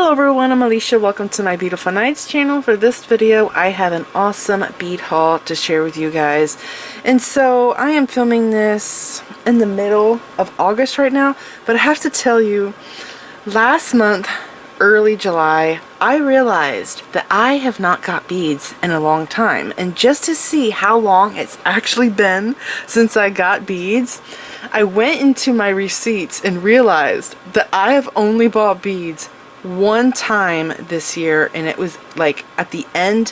Hello everyone, I'm Alicia. Welcome to my Beautiful Nights channel. For this video, I have an awesome bead haul to share with you guys. And so I am filming this in the middle of August right now, but I have to tell you, last month, early July, I realized that I have not got beads in a long time. And just to see how long it's actually been since I got beads, I went into my receipts and realized that I have only bought beads one time this year, and it was like at the end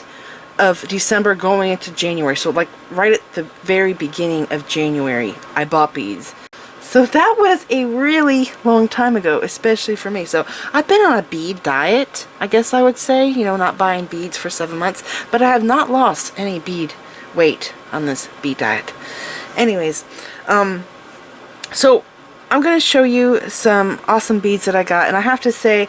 of December going into January. So like right at the very beginning of January, I bought beads. So that was a really long time ago, especially for me. So I've been on a bead diet, I guess I would say, you know, not buying beads for 7 months, but I have not lost any bead weight on this bead diet. Anyways, so I'm going to show you some awesome beads that I got, and I have to say,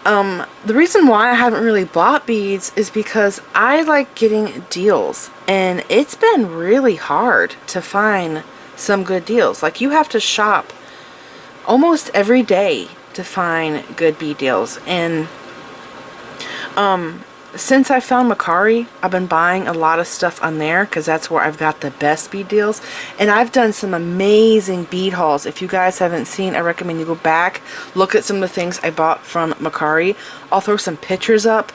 the reason why I haven't really bought beads is because I like getting deals, and it's been really hard to find some good deals. Like, you have to shop almost every day to find good bead deals. And since I found Mercari, I've been buying a lot of stuff on there because that's where I've got the best bead deals. And I've done some amazing bead hauls. If you guys haven't seen, I recommend you go back, look at some of the things I bought from Mercari. I'll throw some pictures up.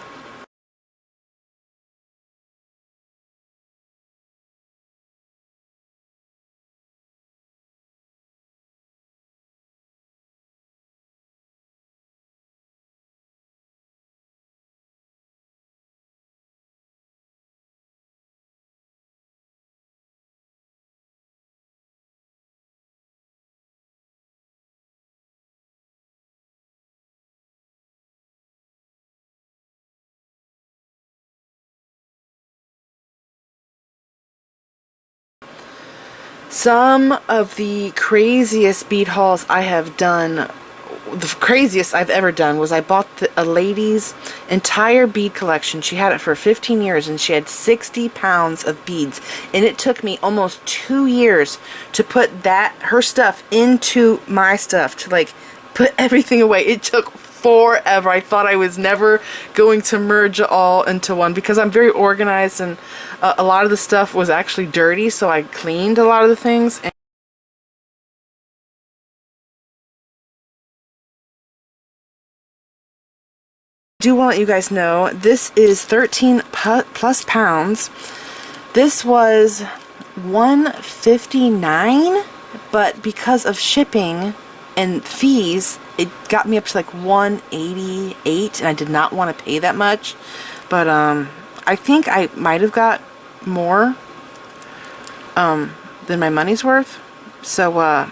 Some of the craziest bead hauls I have done, the craziest I've ever done, was I bought a lady's entire bead collection. She had it for 15 years and she had 60 pounds of beads, and it took me almost 2 years to put her stuff into my stuff, to like put everything away. It took forever. I thought I was never going to merge it all into one because I'm very organized, and a lot of the stuff was actually dirty, so I cleaned a lot of the things. And I do want to let you guys know, this is 13 plus pounds. This was $159, but because of shipping and fees, it got me up to like $188, and I did not want to pay that much. But I think I might have got more than my money's worth. So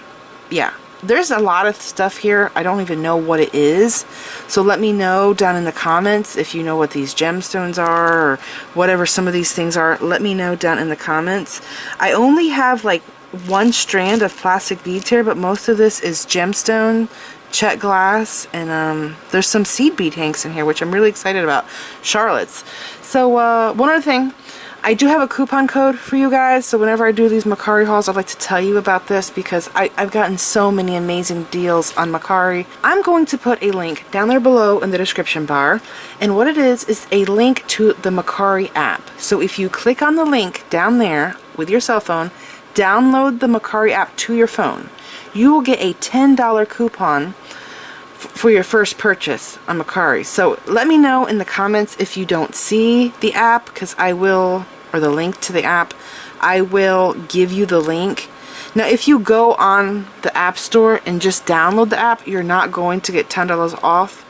yeah, there's a lot of stuff here. I don't even know what it is, so let me know down in the comments if you know what these gemstones are, or whatever some of these things are. Let me know down in the comments. I only have like one strand of plastic beads here, but most of this is gemstone, check glass, and there's some seed bead hanks in here, which I'm really excited about. Charlotte's. So one other thing, I do have a coupon code for you guys, so whenever I do these Mercari hauls, I'd like to tell you about this because I've gotten so many amazing deals on Mercari. I'm going to put a link down there below in the description bar, and what it is a link to the Mercari app. So if you click on the link down there with your cell phone, download the Mercari app to your phone, you will get a $10 coupon for your first purchase on Mercari. So let me know in the comments if you don't see the app, because I will, or the link to the app, I will give you the link. Now if you go on the App Store and just download the app, you're not going to get $10 off.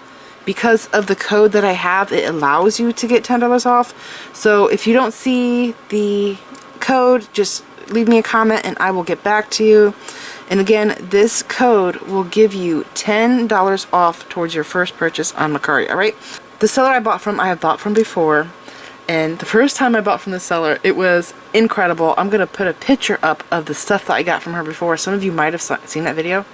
Because of the code that I have, it allows you to get $10 off. So if you don't see the code, just leave me a comment and I will get back to you. And again, this code will give you $10 off towards your first purchase on Mercari. Alright? The seller I bought from, I have bought from before. And the first time I bought from the seller, it was incredible. I'm going to put a picture up of the stuff that I got from her before. Some of you might have seen that video.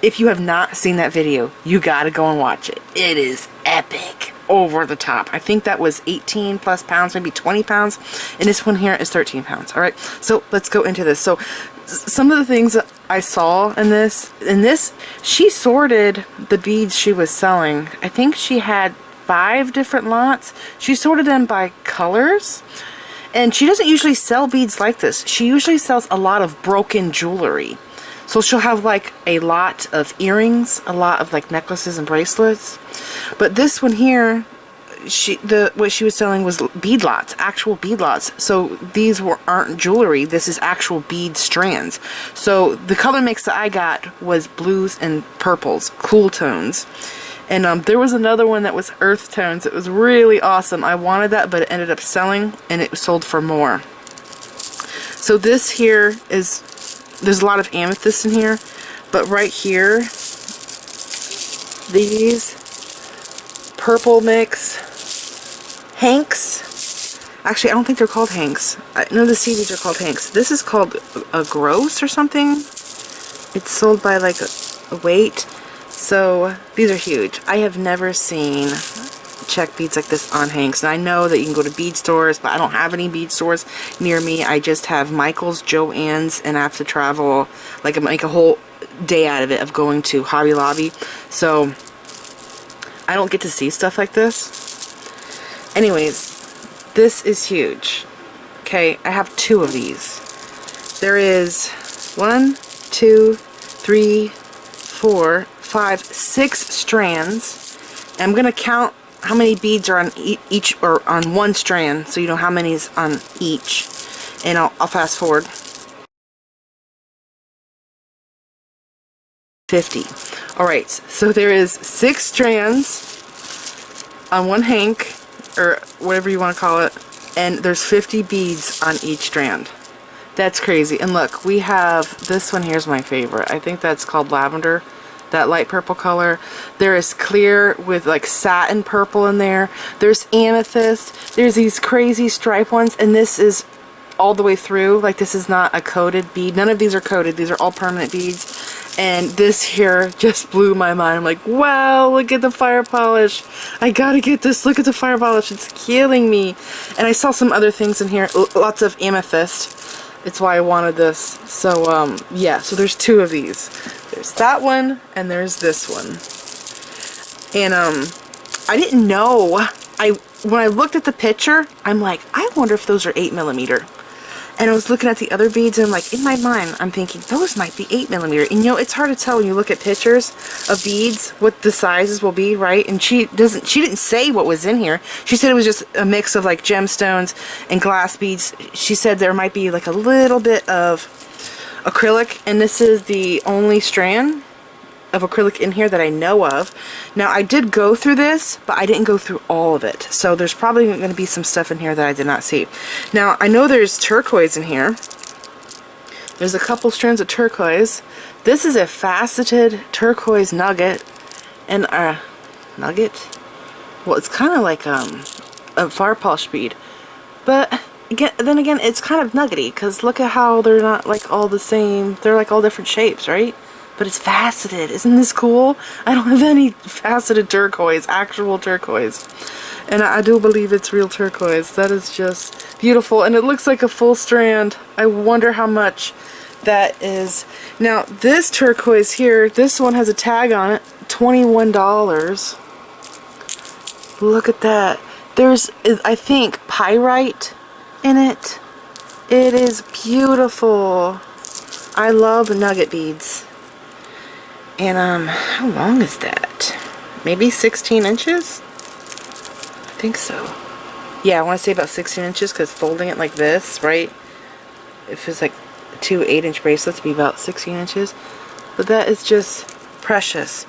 If you have not seen that video, you gotta go and watch it. It is epic. over the top. I think that was 18 plus pounds, maybe 20 pounds. And this one here is 13 pounds. All right, so let's go into this. So some of the things that I saw in this, she sorted the beads she was selling. I think she had 5 different lots. She sorted them by colors. And she doesn't usually sell beads like this. She usually sells a lot of broken jewelry. So she'll have like a lot of earrings, a lot of like necklaces and bracelets. But this one here, what she was selling was bead lots, actual bead lots. So these aren't jewelry. This is actual bead strands. So the color mix that I got was blues and purples, cool tones. And there was another one that was earth tones. It was really awesome. I wanted that, but it ended up selling, and it was sold for more. So this here is, there's a lot of amethyst in here, but right here, these purple mix hanks. Actually, I don't think they're called hanks. I know the CDs are called hanks. This is called a gross or something. It's sold by like a weight. So these are huge. I have never seen check beads like this on hanks. And I know that you can go to bead stores, but I don't have any bead stores near me. I just have Michael's, Joann's, and I have to travel, like make a whole day out of it of going to Hobby Lobby. So I don't get to see stuff like this. Anyways, this is huge. Okay, I have 2 of these. There is 1, 2, 3, 4, 5, 6 strands. I'm gonna count how many beads are on each, or on one strand, so you know how many is on each. And I'll fast forward. 50. Alright, so there is 6 strands on one hank, or whatever you want to call it, and there's 50 beads on each strand. That's crazy. And look, we have this one. Here's my favorite. I think that's called lavender, that light purple color. There is clear with like satin purple in there. There's amethyst. There's these crazy stripe ones, and this is all the way through. Like, this is not a coated bead. None of these are coated. These are all permanent beads. And this here just blew my mind. I'm like, wow, look at the fire polish. I gotta get this. Look at the fire polish. It's killing me. And I saw some other things in here. Lots of amethyst. It's why I wanted this. So, yeah. So there's 2 of these. There's that one, and there's this one. And, I didn't know. When I looked at the picture, I'm like, I wonder if those are 8mm. And I was looking at the other beads, and I'm like, in my mind, I'm thinking, those might be 8mm. And you know, it's hard to tell when you look at pictures of beads what the sizes will be, right? And she didn't say what was in here. She said it was just a mix of like gemstones and glass beads. She said there might be like a little bit of acrylic, and this is the only strand of acrylic in here that I know of. Now, I did go through this, but I didn't go through all of it. So there's probably going to be some stuff in here that I did not see. Now, I know there's turquoise in here. There's a couple strands of turquoise. This is a faceted turquoise nugget. And a nugget? Well, it's kind of like a fire polish bead. But then again, it's kind of nuggety, because look at how they're not like all the same. They're like all different shapes, right? But it's faceted. Isn't this cool? I don't have any faceted turquoise, actual turquoise. And I do believe it's real turquoise. That is just beautiful. And it looks like a full strand. I wonder how much that is. Now, this turquoise here, this one has a tag on it. $21. Look at that. There's, I think, pyrite in it. It is beautiful. I love nugget beads. And, how long is that? Maybe 16 inches? I think so. Yeah, I want to say about 16 inches, because folding it like this, right? If it's like 2 8-inch bracelets, it'd be about 16 inches. But that is just precious.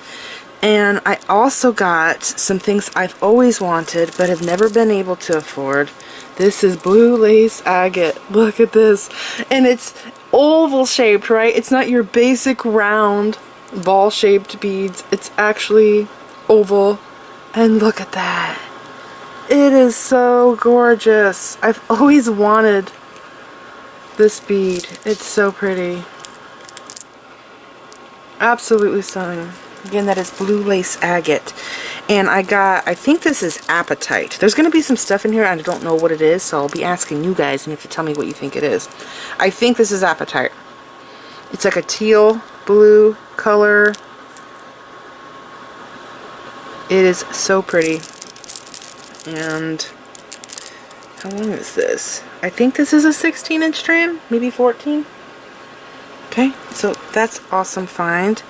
And I also got some things I've always wanted, but have never been able to afford. This is blue lace agate. Look at this. And it's oval shaped, right? It's not your basic round ball shaped beads. It's actually oval. And look at that. It is so gorgeous. I've always wanted this bead. It's so pretty. Absolutely stunning. Again, that is blue lace agate. And I think this is apatite. There's going to be some stuff in here, and I don't know what it is, so I'll be asking you guys, and you have to tell me what you think it is. I think this is apatite. It's like a teal blue color. It is so pretty. And how long is this? I think this is a 16-inch strand, maybe 14. Okay, so that's awesome find.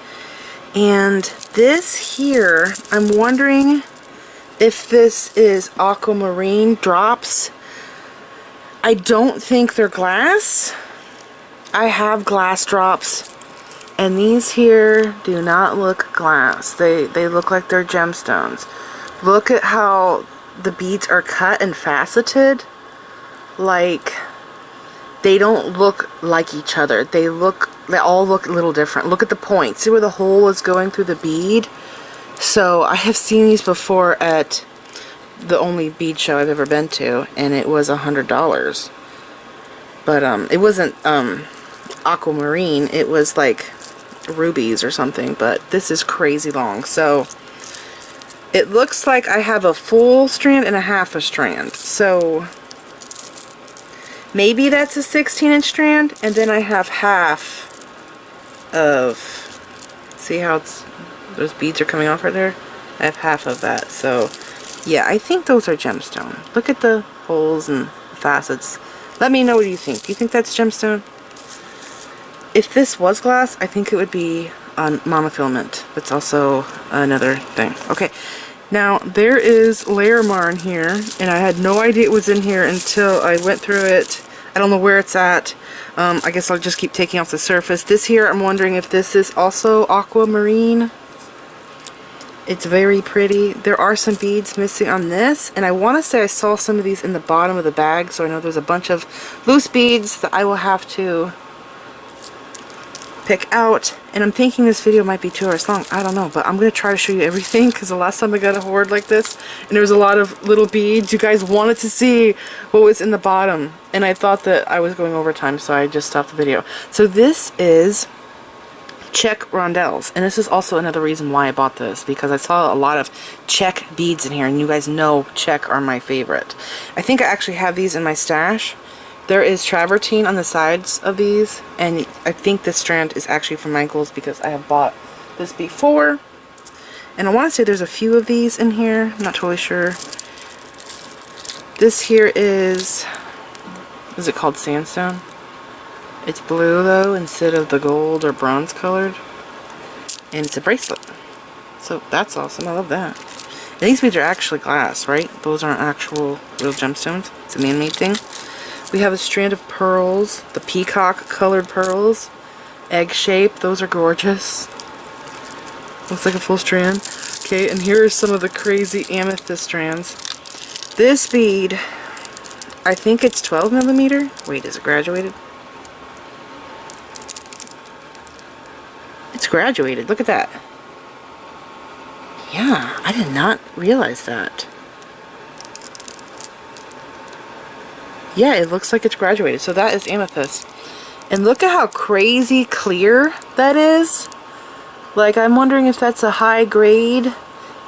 And this here, I'm wondering if this is aquamarine drops. I don't think they're glass. I have glass drops, and these here do not look glass. They look like they're gemstones. Look at how the beads are cut and faceted. Like, they don't look like each other. They all look a little different. Look at the point. See where the hole is going through the bead? So I have seen these before at the only bead show I've ever been to, and it was $100. But it wasn't aquamarine. It was like rubies or something. But this is crazy long. So it looks like I have a full strand and a half a strand. So maybe that's a 16-inch strand, and then I have half of, see how those beads are coming off right there? I have half of that. So yeah, I think those are gemstone. Look at the holes and facets. Let me know what you think. Do you think that's gemstone? If this was glass, I think it would be on monofilament. That's also another thing. Okay, now there is Larimar in here, and I had no idea it was in here until I went through it. I don't know where it's at. I guess I'll just keep taking off the surface. This here, I'm wondering if this is also aquamarine. It's very pretty. There are some beads missing on this, and I want to say I saw some of these in the bottom of the bag, so I know there's a bunch of loose beads that I will have to pick out. And I'm thinking this video might be 2 hours long. I don't know, but I'm going to try to show you everything, because the last time I got a hoard like this and there was a lot of little beads, you guys wanted to see what was in the bottom, and I thought that I was going over time, so I just stopped the video. So this is check rondelles, and this is also another reason why I bought this, because I saw a lot of check beads in here, and you guys know check are my favorite. I think I actually have these in my stash. There is travertine on the sides of these, and I think this strand is actually from my ankles because I have bought this before. And I want to say there's a few of these in here. I'm not totally sure. This here is it called sandstone? It's blue though, instead of the gold or bronze colored. And it's a bracelet. So that's awesome. I love that. And these beads are actually glass, right? Those aren't actual real gemstones. It's a man-made thing. We have a strand of pearls, the peacock colored pearls, egg shape. Those are gorgeous. Looks like a full strand. Okay, and here are some of the crazy amethyst strands. This bead, I think it's 12 millimeter. Wait, is it graduated? It's graduated. Look at that. Yeah, I did not realize that. Yeah, it looks like it's graduated. So that is amethyst. And look at how crazy clear that is. Like, I'm wondering if that's a high grade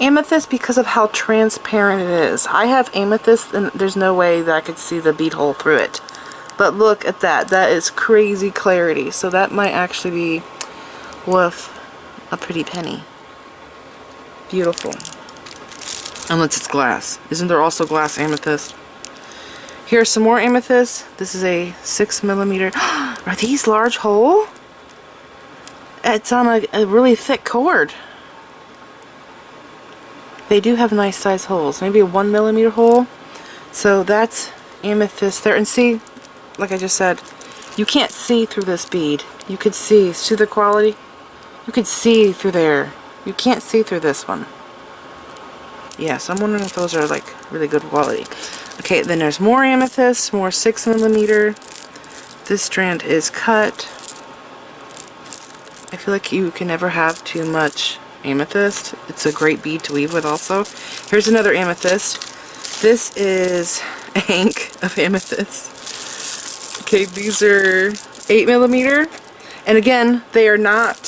amethyst because of how transparent it is. I have amethyst and there's no way that I could see the bead hole through it. But look at that. That is crazy clarity. So that might actually be worth a pretty penny. Beautiful. Unless it's glass. Isn't there also glass amethyst? Here's some more amethyst. This is a 6 millimeter. Are these large hole? It's on a really thick cord. They do have nice size holes. Maybe a 1 millimeter hole. So that's amethyst there. And see, like I just said, you can't see through this bead. You could see the quality. You could see through there. You can't see through this one. Yeah, so I'm wondering if those are like really good quality. Okay, then there's more amethyst, more 6 millimeter. This strand is cut. I feel like you can never have too much amethyst. It's a great bead to weave with also. Here's another amethyst. This is a hank of amethyst. Okay, these are 8 millimeter. And again, they are not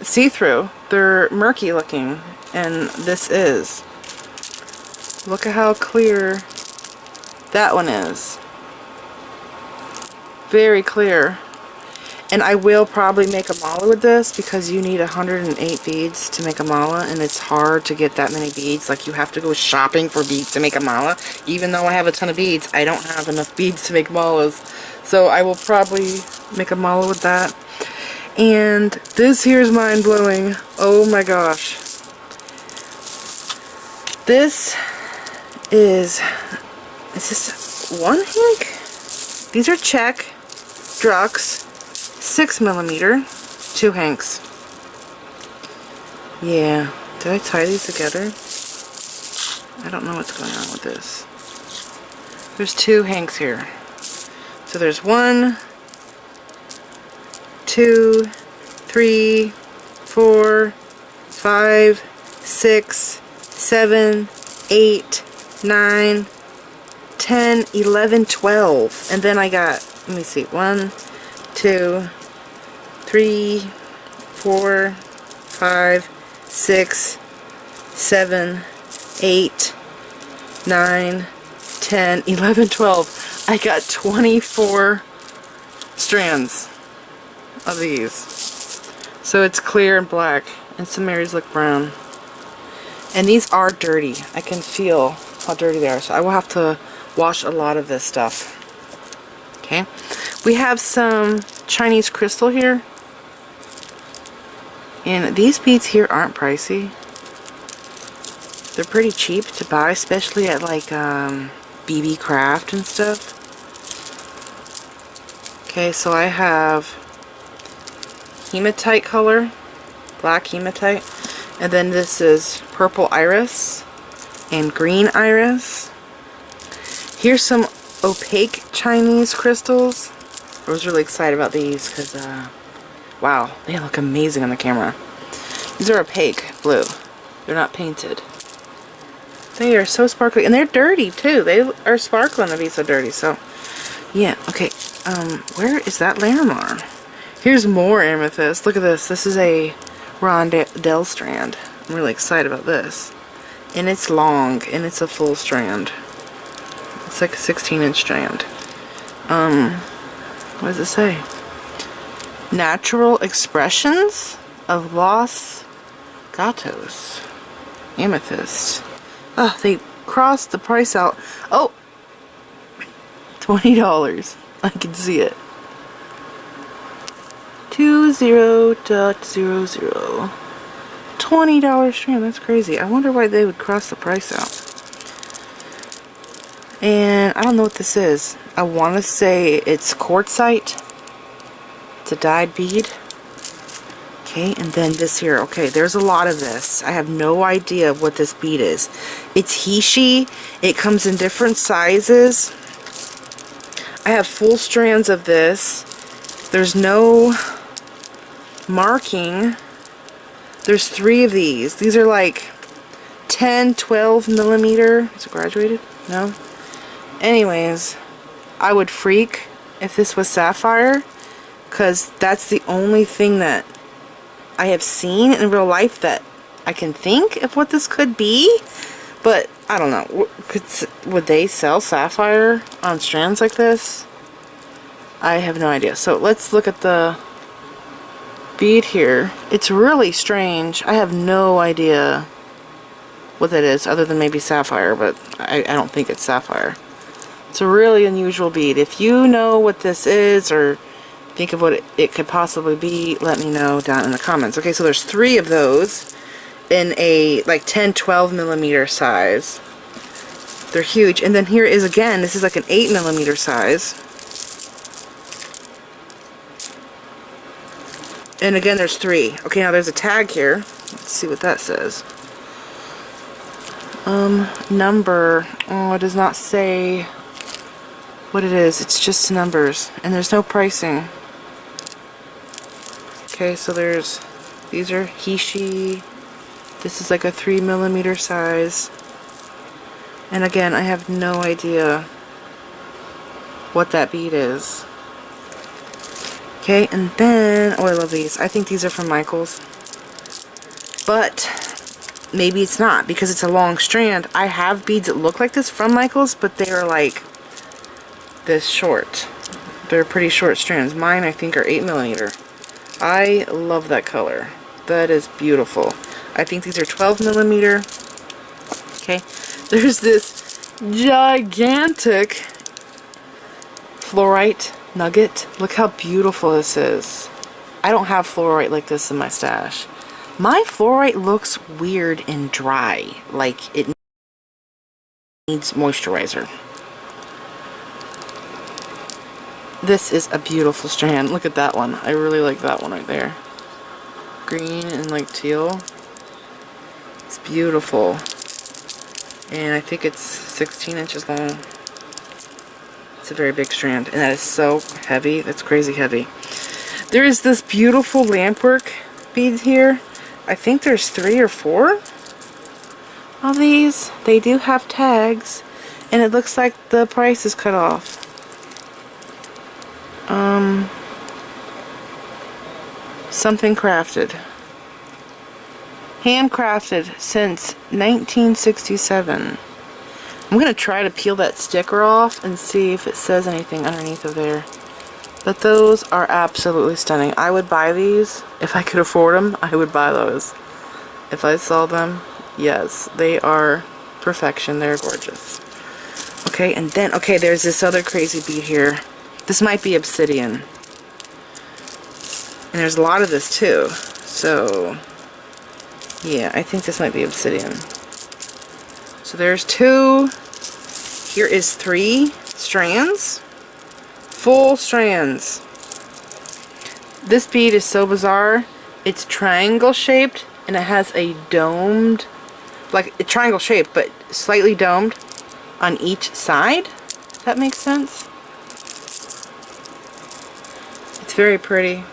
see-through. They're murky looking, and this is. Look at how clear that one is. Very clear. And I will probably make a mala with this because you need 108 beads to make a mala, and it's hard to get that many beads. Like, you have to go shopping for beads to make a mala. Even though I have a ton of beads, I don't have enough beads to make malas. So I will probably make a mala with that. And this here is mind-blowing. Oh my gosh. This is this one hank? These are check Drux 6mm, 2 hanks. Yeah, did I tie these together? I don't know what's going on with this. There's 2 hanks here. So there's 1, 2, 3, 4, 5, 6, 7, 8, 9, 10, 11, 12. And then I got, let me see, 1, 2, 3, 4, 5, 6, 7, 8, 9, 10, 11, 12. I got 24 strands of these. So it's clear and black, and some areas look brown. And these are dirty. I can feel how dirty they are, so I will have to wash a lot of this stuff. Okay, we have some Chinese crystal here, and these beads here aren't pricey. They're pretty cheap to buy, especially at like BB Craft and stuff. Okay, so I have hematite color, black hematite, and then this is purple iris and green iris. Here's some opaque Chinese crystals. I was really excited about these because, wow, they look amazing on the camera. These are opaque blue. They're not painted. They are so sparkly, and they're dirty too. They are sparkling to be so dirty. So, yeah, okay. Where is that Larimar? Here's more amethyst. Look at this. This is a rondelle strand. I'm really excited about this. And it's long, and it's a full strand. It's like a 16-inch strand. What does it say? Natural expressions of Los Gatos. Amethyst. Oh, they crossed the price out. Oh! $20. I can see it. 20.00. $20 strand. That's crazy. I wonder why they would cross the price out. And I don't know what this is. I want to say it's quartzite. It's a dyed bead. Okay, and then this here. Okay, there's a lot of this. I have no idea what this bead is. It's Hishi. It comes in different sizes. I have full strands of this. There's no marking. There's 3 of these. These are like 10, 12 millimeter. Is it graduated? No? Anyways, I would freak if this was sapphire, because that's the only thing that I have seen in real life that I can think of what this could be. But I don't know. Would they sell sapphire on strands like this? I have no idea. So let's look at the bead here. It's really strange. I have no idea what that is, other than maybe sapphire, but I don't think it's sapphire. It's a really unusual bead. If you know what this is or think of what it could possibly be, let me know down in the comments. Okay, so there's 3 of those in a like 10, 12 millimeter size. They're huge. And then here is, again, this is like an 8 millimeter size. And again, there's 3. Okay, now there's a tag here. Let's see what that says. Number. Oh, it does not say what it is. It's just numbers. And there's no pricing. Okay, so these are Hishi. This is like a 3 millimeter size. And again, I have no idea what that bead is. Okay, and then, oh, I love these. I think these are from Michaels. But maybe it's not because it's a long strand. I have beads that look like this from Michaels, but they are like this short. They're pretty short strands. Mine, I think, are 8mm. I love that color. That is beautiful. I think these are 12mm. Okay. There's this gigantic fluorite nugget. Look how beautiful this is. I don't have fluorite like this in my stash. My fluorite looks weird and dry. Like it needs moisturizer. This is a beautiful strand. Look at that one. I really like that one right there. Green and like teal. It's beautiful. And I think it's 16 inches long. It's a very big strand. And that is so heavy. That's crazy heavy. There is this beautiful lampwork bead here. I think there's 3 or 4 of these. They do have tags. And it looks like the price is cut off. Something crafted. Handcrafted since 1967. I'm going to try to peel that sticker off and see if it says anything underneath of there. But those are absolutely stunning. I would buy these. If I could afford them, I would buy those. If I saw them, yes. They are perfection. They're gorgeous. Okay, and then, okay, there's this other crazy bead here. This might be obsidian. And there's a lot of this too. So, yeah, I think this might be obsidian. So there's 2. Here is 3 strands. Full strands. This bead is so bizarre. It's triangle shaped and it has a domed, like a triangle shape, but slightly domed on each side. If that makes sense. It's very pretty.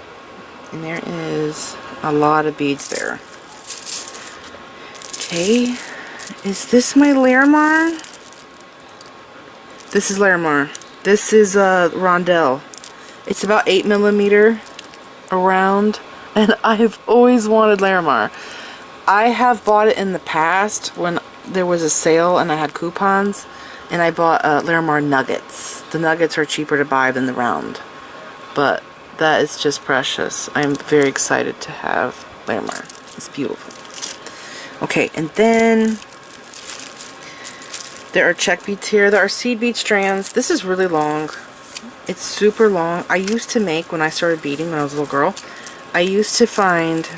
And there is a lot of beads there. Okay. Is this my Larimar? This is Larimar. This is Rondell. It's about 8mm around. And I've always wanted Larimar. I have bought it in the past when there was a sale and I had coupons. And I bought Larimar nuggets. The nuggets are cheaper to buy than the round. But that is just precious. I'm very excited to have Larimar. It's beautiful. Okay, and then there are check beads here. There are seed bead strands. This is really long. It's super long. I used to make, when I started beading when I was a little girl, I used to find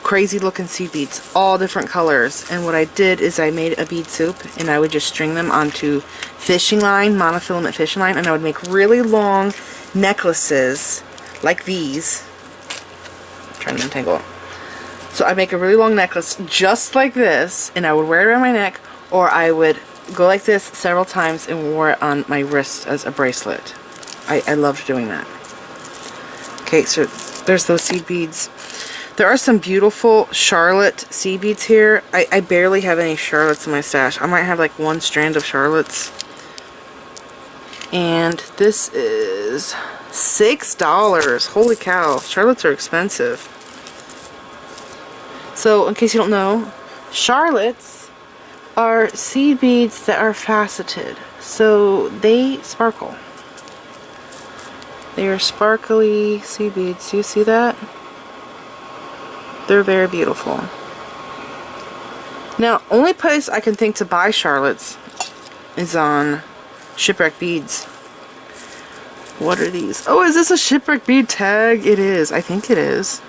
crazy looking seed beads, all different colors. And what I did is I made a bead soup and I would just string them onto fishing line, monofilament fishing line, and I would make really long necklaces like these. I'm trying to untangle it. So I make a really long necklace just like this, and I would wear it around my neck, or I would go like this several times and wore it on my wrist as a bracelet. I loved doing that. Okay, so there's those seed beads. There are some beautiful Charlotte seed beads here. I barely have any Charlottes in my stash. I might have like 1 strand of Charlottes. And this is $6. Holy cow. Charlottes are expensive. So, in case you don't know, Charlottes are seed beads that are faceted. So, they sparkle. They are sparkly seed beads. Do you see that? They're very beautiful. Now, only place I can think to buy Charlottes is on Shipwreck Beads. What are these? Oh, is this a Shipwreck Bead tag? It is. I think it is.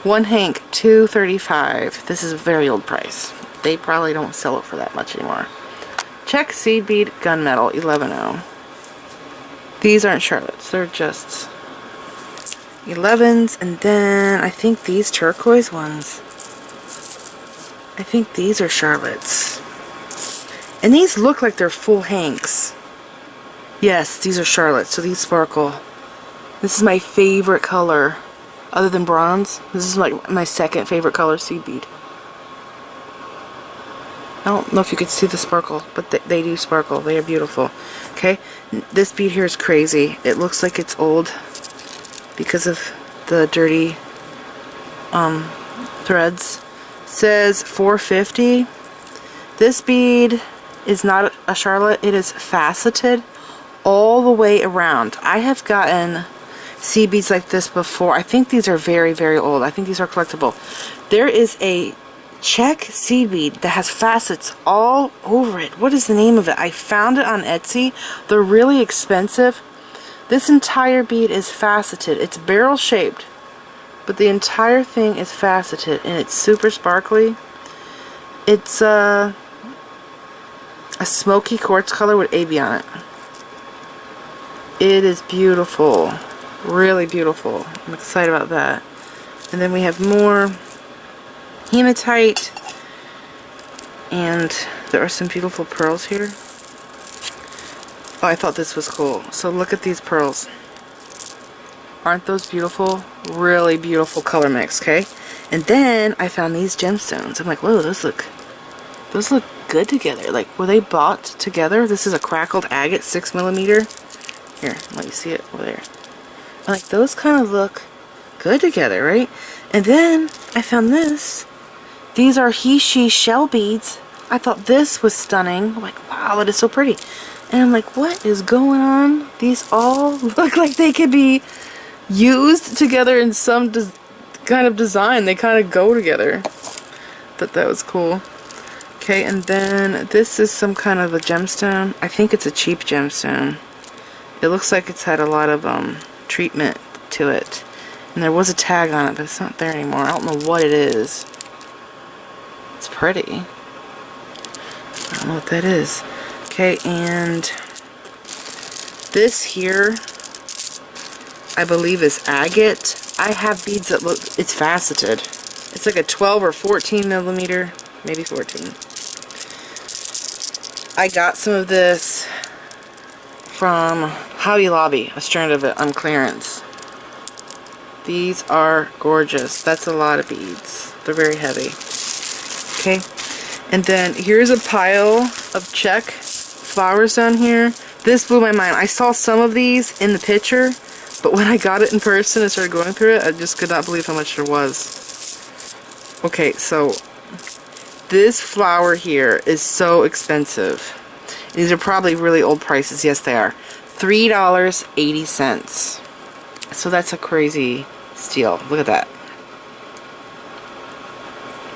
1 hank, $2.35. This is a very old price. They probably don't sell it for that much anymore. Check seed bead gunmetal, 11.0. These aren't Charlottes. They're just 11s. And then I think these turquoise ones. I think these are Charlottes. And these look like they're full hanks. Yes, these are Charlottes, so these sparkle. This is my favorite color. Other than bronze, this is like my second favorite color seed bead. I don't know if you could see the sparkle, but they do sparkle. They are beautiful. Okay, this bead here is crazy. It looks like it's old because of the dirty threads. Says $4.50. This bead is not a Charlotte. It is faceted all the way around. I have gotten seed beads like this before. I think these are very, very old. I think these are collectible. There is a check seed bead that has facets all over it. What is the name of it? I found it on Etsy. They're really expensive. This entire bead is faceted. It's barrel shaped, but the entire thing is faceted and it's super sparkly. It's a smoky quartz color with AB on it. It is beautiful. Really beautiful. I'm excited about that. And then we have more hematite, and there are some beautiful pearls here. Oh, I thought this was cool. So look at these pearls. Aren't those beautiful? Really beautiful color mix, okay? And then I found these gemstones. I'm like, whoa, those look good together. Like, were they bought together? This is a crackled agate 6mm. Here, let me see it over there. I'm like, those kind of look good together, right? And then I found this. These are he-she shell beads. I thought this was stunning. I'm like, wow, that is so pretty. And I'm like, what is going on? These all look like they could be used together in some kind of design. They kind of go together. Thought that was cool. Okay, and then this is some kind of a gemstone. I think it's a cheap gemstone. It looks like it's had a lot of treatment to it. And there was a tag on it, but it's not there anymore. I don't know what it is. It's pretty. I don't know what that is. Okay, and this here, I believe, is agate. I have beads that look, it's faceted. It's like a 12 or 14mm, maybe 14. I got some of this from Hobby Lobby, a strand of it on clearance. These are gorgeous. That's a lot of beads. They're very heavy. Okay, and then here's a pile of check flowers down here. This blew my mind. I saw some of these in the picture, but when I got it in person and started going through it, I just could not believe how much there was. Okay, so this flower here is so expensive. These are probably really old prices. Yes, they are. $3.80. So that's a crazy steal. Look at that.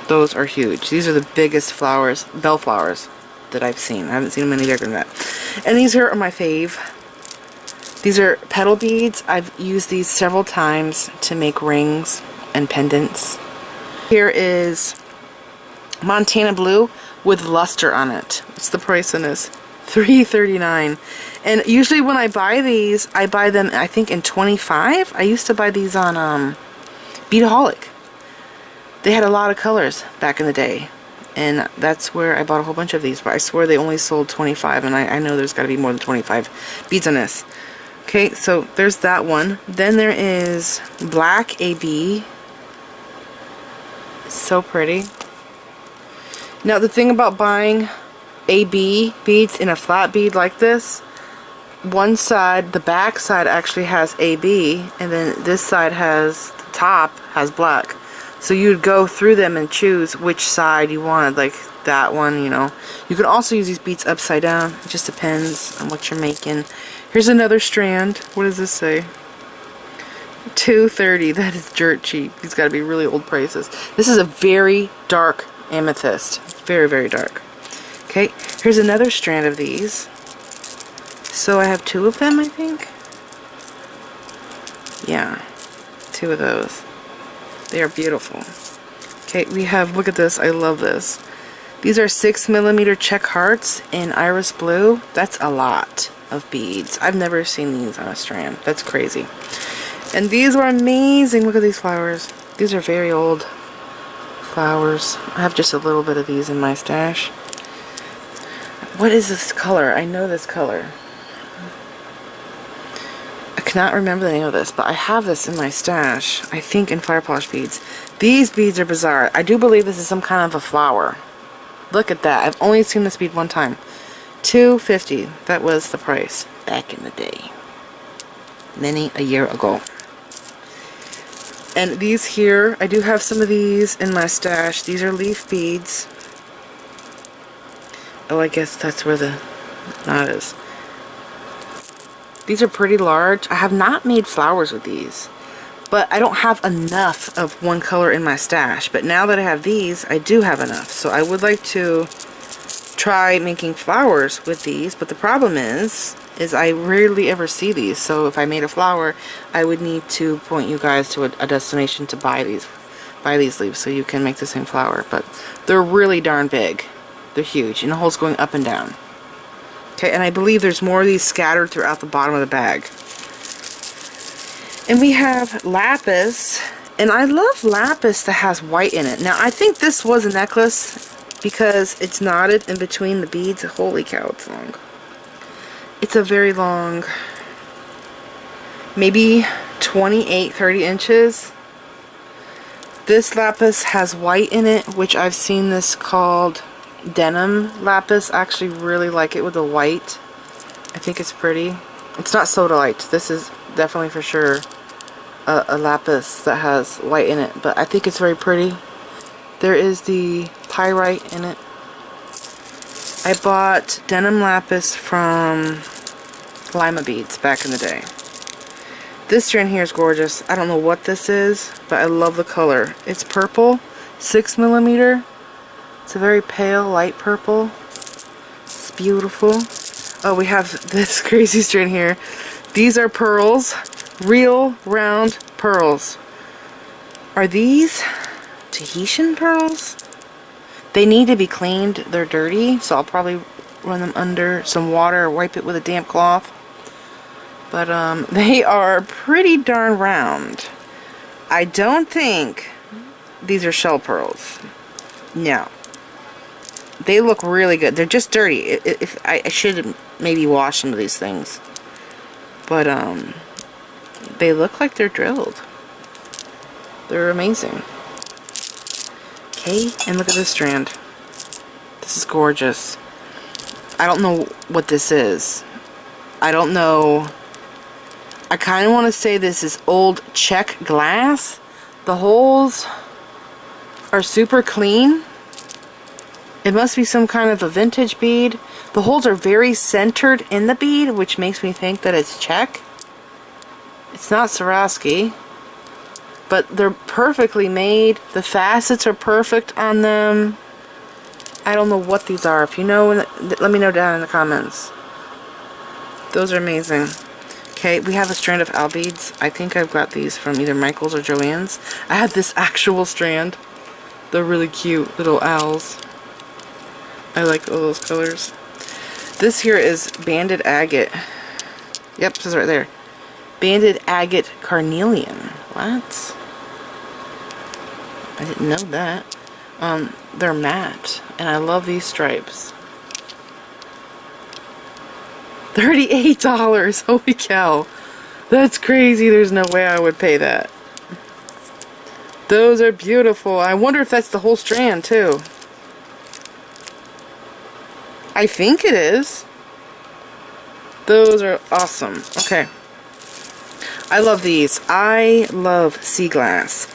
Those are huge. These are the biggest flowers, bell flowers, that I've seen. I haven't seen them any bigger than that. And these are my fave. These are petal beads. I've used these several times to make rings and pendants. Here is Montana Blue with luster on it. What's the price on this? $3.39. And usually when I buy these, I buy them, I think, in 25. I used to buy these on Beadaholic. They had a lot of colors back in the day, and that's where I bought a whole bunch of these, but I swear they only sold 25, and I know there's got to be more than 25 beads on this. Okay, so there's that one. Then there is black AB. So pretty. Now the thing about buying AB beads in a flat bead like this, one side, the back side actually has AB, and then this side has, the top has black. So you'd go through them and choose which side you wanted, like that one, you know. You can also use these beads upside down. It just depends on what you're making. Here's another strand. What does this say? $2.30. That is dirt cheap. These got to be really old prices. This is a very dark amethyst. Very, very dark. Okay, here's another strand of these. So I have two of them, I think. Yeah, two of those. They are beautiful. Okay, we have, look at this, I love this. These are 6mm check hearts in iris blue. That's a lot of beads. I've never seen these on a strand. That's crazy. And these are amazing. Look at these flowers. These are very old flowers. I have just a little bit of these in my stash. What is this color? I know this color. I cannot remember the name of this, but I have this in my stash. I think in fire polish beads. These beads are bizarre. I do believe this is some kind of a flower. Look at that. I've only seen this bead one time. $2.50. That was the price back in the day. Many a year ago. And these here, I do have some of these in my stash. These are leaf beads. Oh, I guess that's where the knot is. These are pretty large. I have not made flowers with these, but I don't have enough of one color in my stash. But now that I have these, I do have enough. So I would like to try making flowers with these, but the problem is I rarely ever see these. So if I made a flower, I would need to point you guys to a destination to buy these leaves so you can make the same flower. But they're really darn big. They're huge, and the hole's going up and down. Okay, and I believe there's more of these scattered throughout the bottom of the bag. And we have lapis, and I love lapis that has white in it. Now, I think this was a necklace because it's knotted in between the beads. Holy cow, it's long. It's a very long, maybe 28, 30 inches. This lapis has white in it, which I've seen this called denim lapis. I actually really like it with the white. I think it's pretty. It's not sodalite. This is definitely for sure a lapis that has white in it, but I think it's very pretty. There is the pyrite in it. I bought denim lapis from Lima Beads back in the day. This strand here is gorgeous. I don't know what this is, but I love the color. It's purple, 6mm. It's a very pale, light purple. It's beautiful. Oh, we have this crazy strand here. These are pearls. Real, round pearls. Are these Tahitian pearls? They need to be cleaned. They're dirty, so I'll probably run them under some water or wipe it with a damp cloth. But they are pretty darn round. I don't think these are shell pearls. No. They look really good. They're just dirty. If I should maybe wash some of these things. But they look like they're drilled. They're amazing. Okay, and look at this strand. This is gorgeous. I don't know what this is. I don't know. I kind of want to say this is old check glass. The holes are super clean. It must be some kind of a vintage bead. The holes are very centered in the bead, which makes me think that it's check. It's not Swarovski, but they're perfectly made. The facets are perfect on them. I don't know what these are. If you know, let me know down in the comments. Those are amazing. Okay, we have a strand of owl beads. I think I've got these from either Michael's or Joann's. I have this actual strand. They're really cute little owls. I like all those colors. This here is banded agate. Yep, this is right there. Banded agate carnelian. What? I didn't know that. They're matte, and I love these stripes. $38! Holy cow. That's crazy. There's no way I would pay that. Those are beautiful. I wonder if that's the whole strand, too. I think it is. Those are awesome. Okay. I love these. I love sea glass.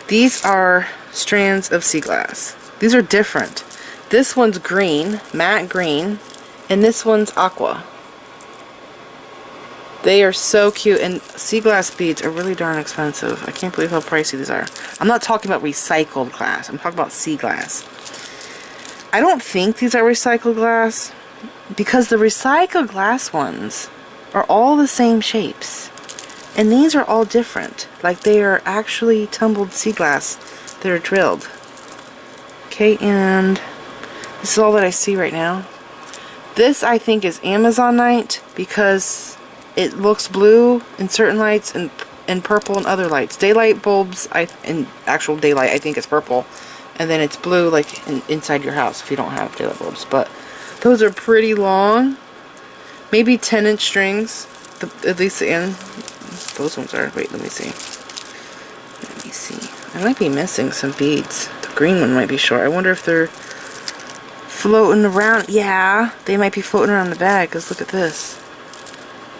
These are strands of sea glass. These are different. This one's green, matte green, and this one's aqua. They are so cute, and sea glass beads are really darn expensive. I can't believe how pricey these are. I'm not talking about recycled glass. I'm talking about sea glass. I don't think these are recycled glass because the recycled glass ones are all the same shapes. And these are all different. Like they are actually tumbled sea glass that are drilled. Okay, and this is all that I see right now. This I think is Amazonite because it looks blue in certain lights and purple in other lights. Daylight bulbs, in actual daylight, I think it's purple. And then it's blue like inside your house if you don't have daylight bulbs. But those are pretty long. Maybe 10-inch strings. At least the end. Those ones are. Wait, let me see. Let me see. I might be missing some beads. The green one might be short. I wonder if they're floating around. Yeah, they might be floating around the bag because look at this.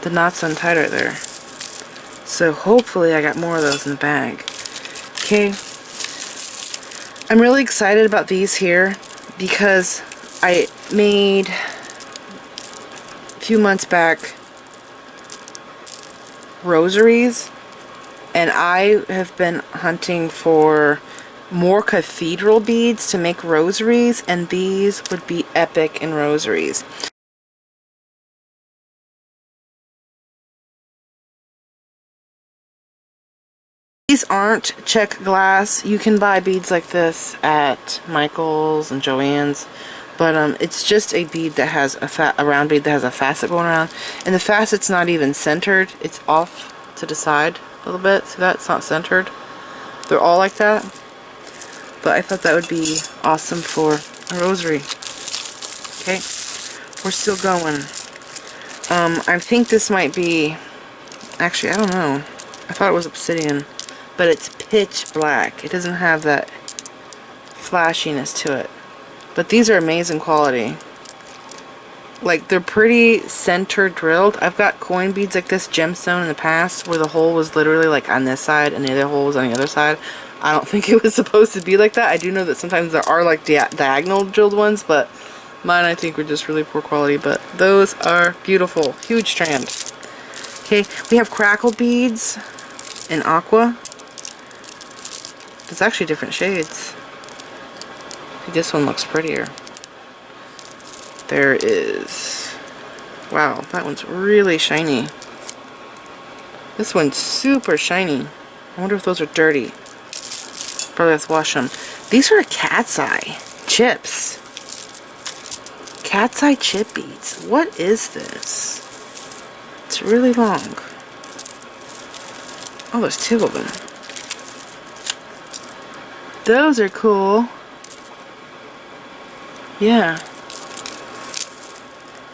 The knot's untied right there. So hopefully I got more of those in the bag. Okay. I'm really excited about these here because I made a few months back rosaries, and I have been hunting for more cathedral beads to make rosaries, and these would be epic in rosaries. These aren't check glass. You can buy beads like this at Michael's and Joann's, but it's just a bead that has a round bead that has a facet going around, and the facet's not even centered. It's off to the side a little bit. See that? It's not centered. They're all like that, but I thought that would be awesome for a rosary. Okay, we're still going. I think this might be, actually, I don't know. I thought it was obsidian, but it's pitch black. It doesn't have that flashiness to it. But these are amazing quality. Like, they're pretty center drilled. I've got coin beads like this gemstone in the past where the hole was literally like on this side and the other hole was on the other side. I don't think it was supposed to be like that. I do know that sometimes there are like diagonal drilled ones, but mine I think were just really poor quality. But those are beautiful. Huge strand. Okay, we have crackle beads in aqua. It's actually different shades. This one looks prettier. There is, wow, that one's really shiny. This one's super shiny. I wonder if those are dirty. Probably have to wash them. These are cat's eye chips. Cat's eye chip beads. What is this? It's really long. Oh, there's two of them. Those are cool. Yeah.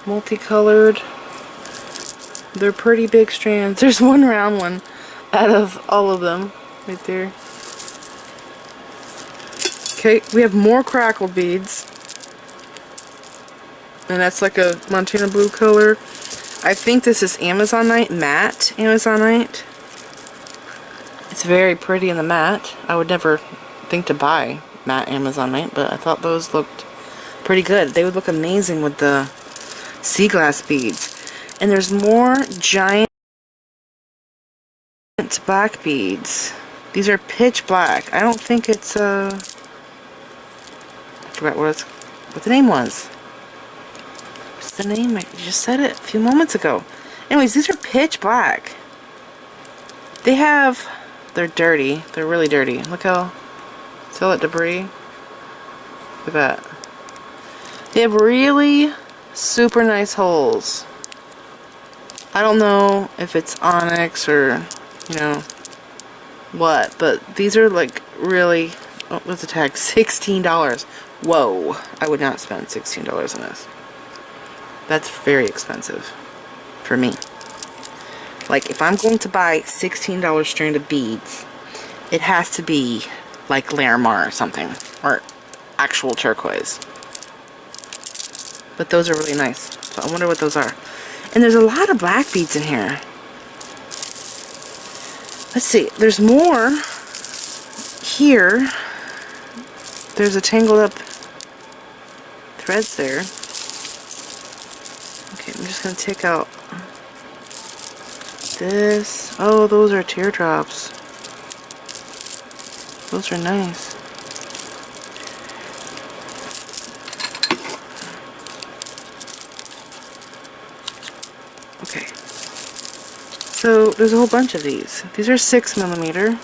Multicolored. They're pretty big strands. There's one round one out of all of them right there. Okay, we have more crackle beads. And that's like a Montana blue color. I think this is Amazonite, matte Amazonite. It's very pretty in the matte. I would never think to buy matte Amazonite, but I thought those looked pretty good. They would look amazing with the sea glass beads. And there's more giant black beads. These are pitch black. I don't think it's I forgot what the name was. What's the name? I just said it a few moments ago. Anyways, these are pitch black. They're dirty. They're really dirty. Look how, see all that debris? Look at that. They have really super nice holes. I don't know if it's onyx or, you know, what, but these are like really, oh, what's the tag? $16. Whoa, I would not spend $16 on this. That's very expensive for me. Like, if I'm going to buy $16 strand of beads, it has to be like Larimar or something, or actual turquoise. But those are really nice. So I wonder what those are. And there's a lot of black beads in here. Let's see. There's more here. There's a tangled up threads there. Okay, I'm just going to take out this. Oh, those are teardrops. Those are nice. Okay. So there's a whole bunch of these. These are 6mm.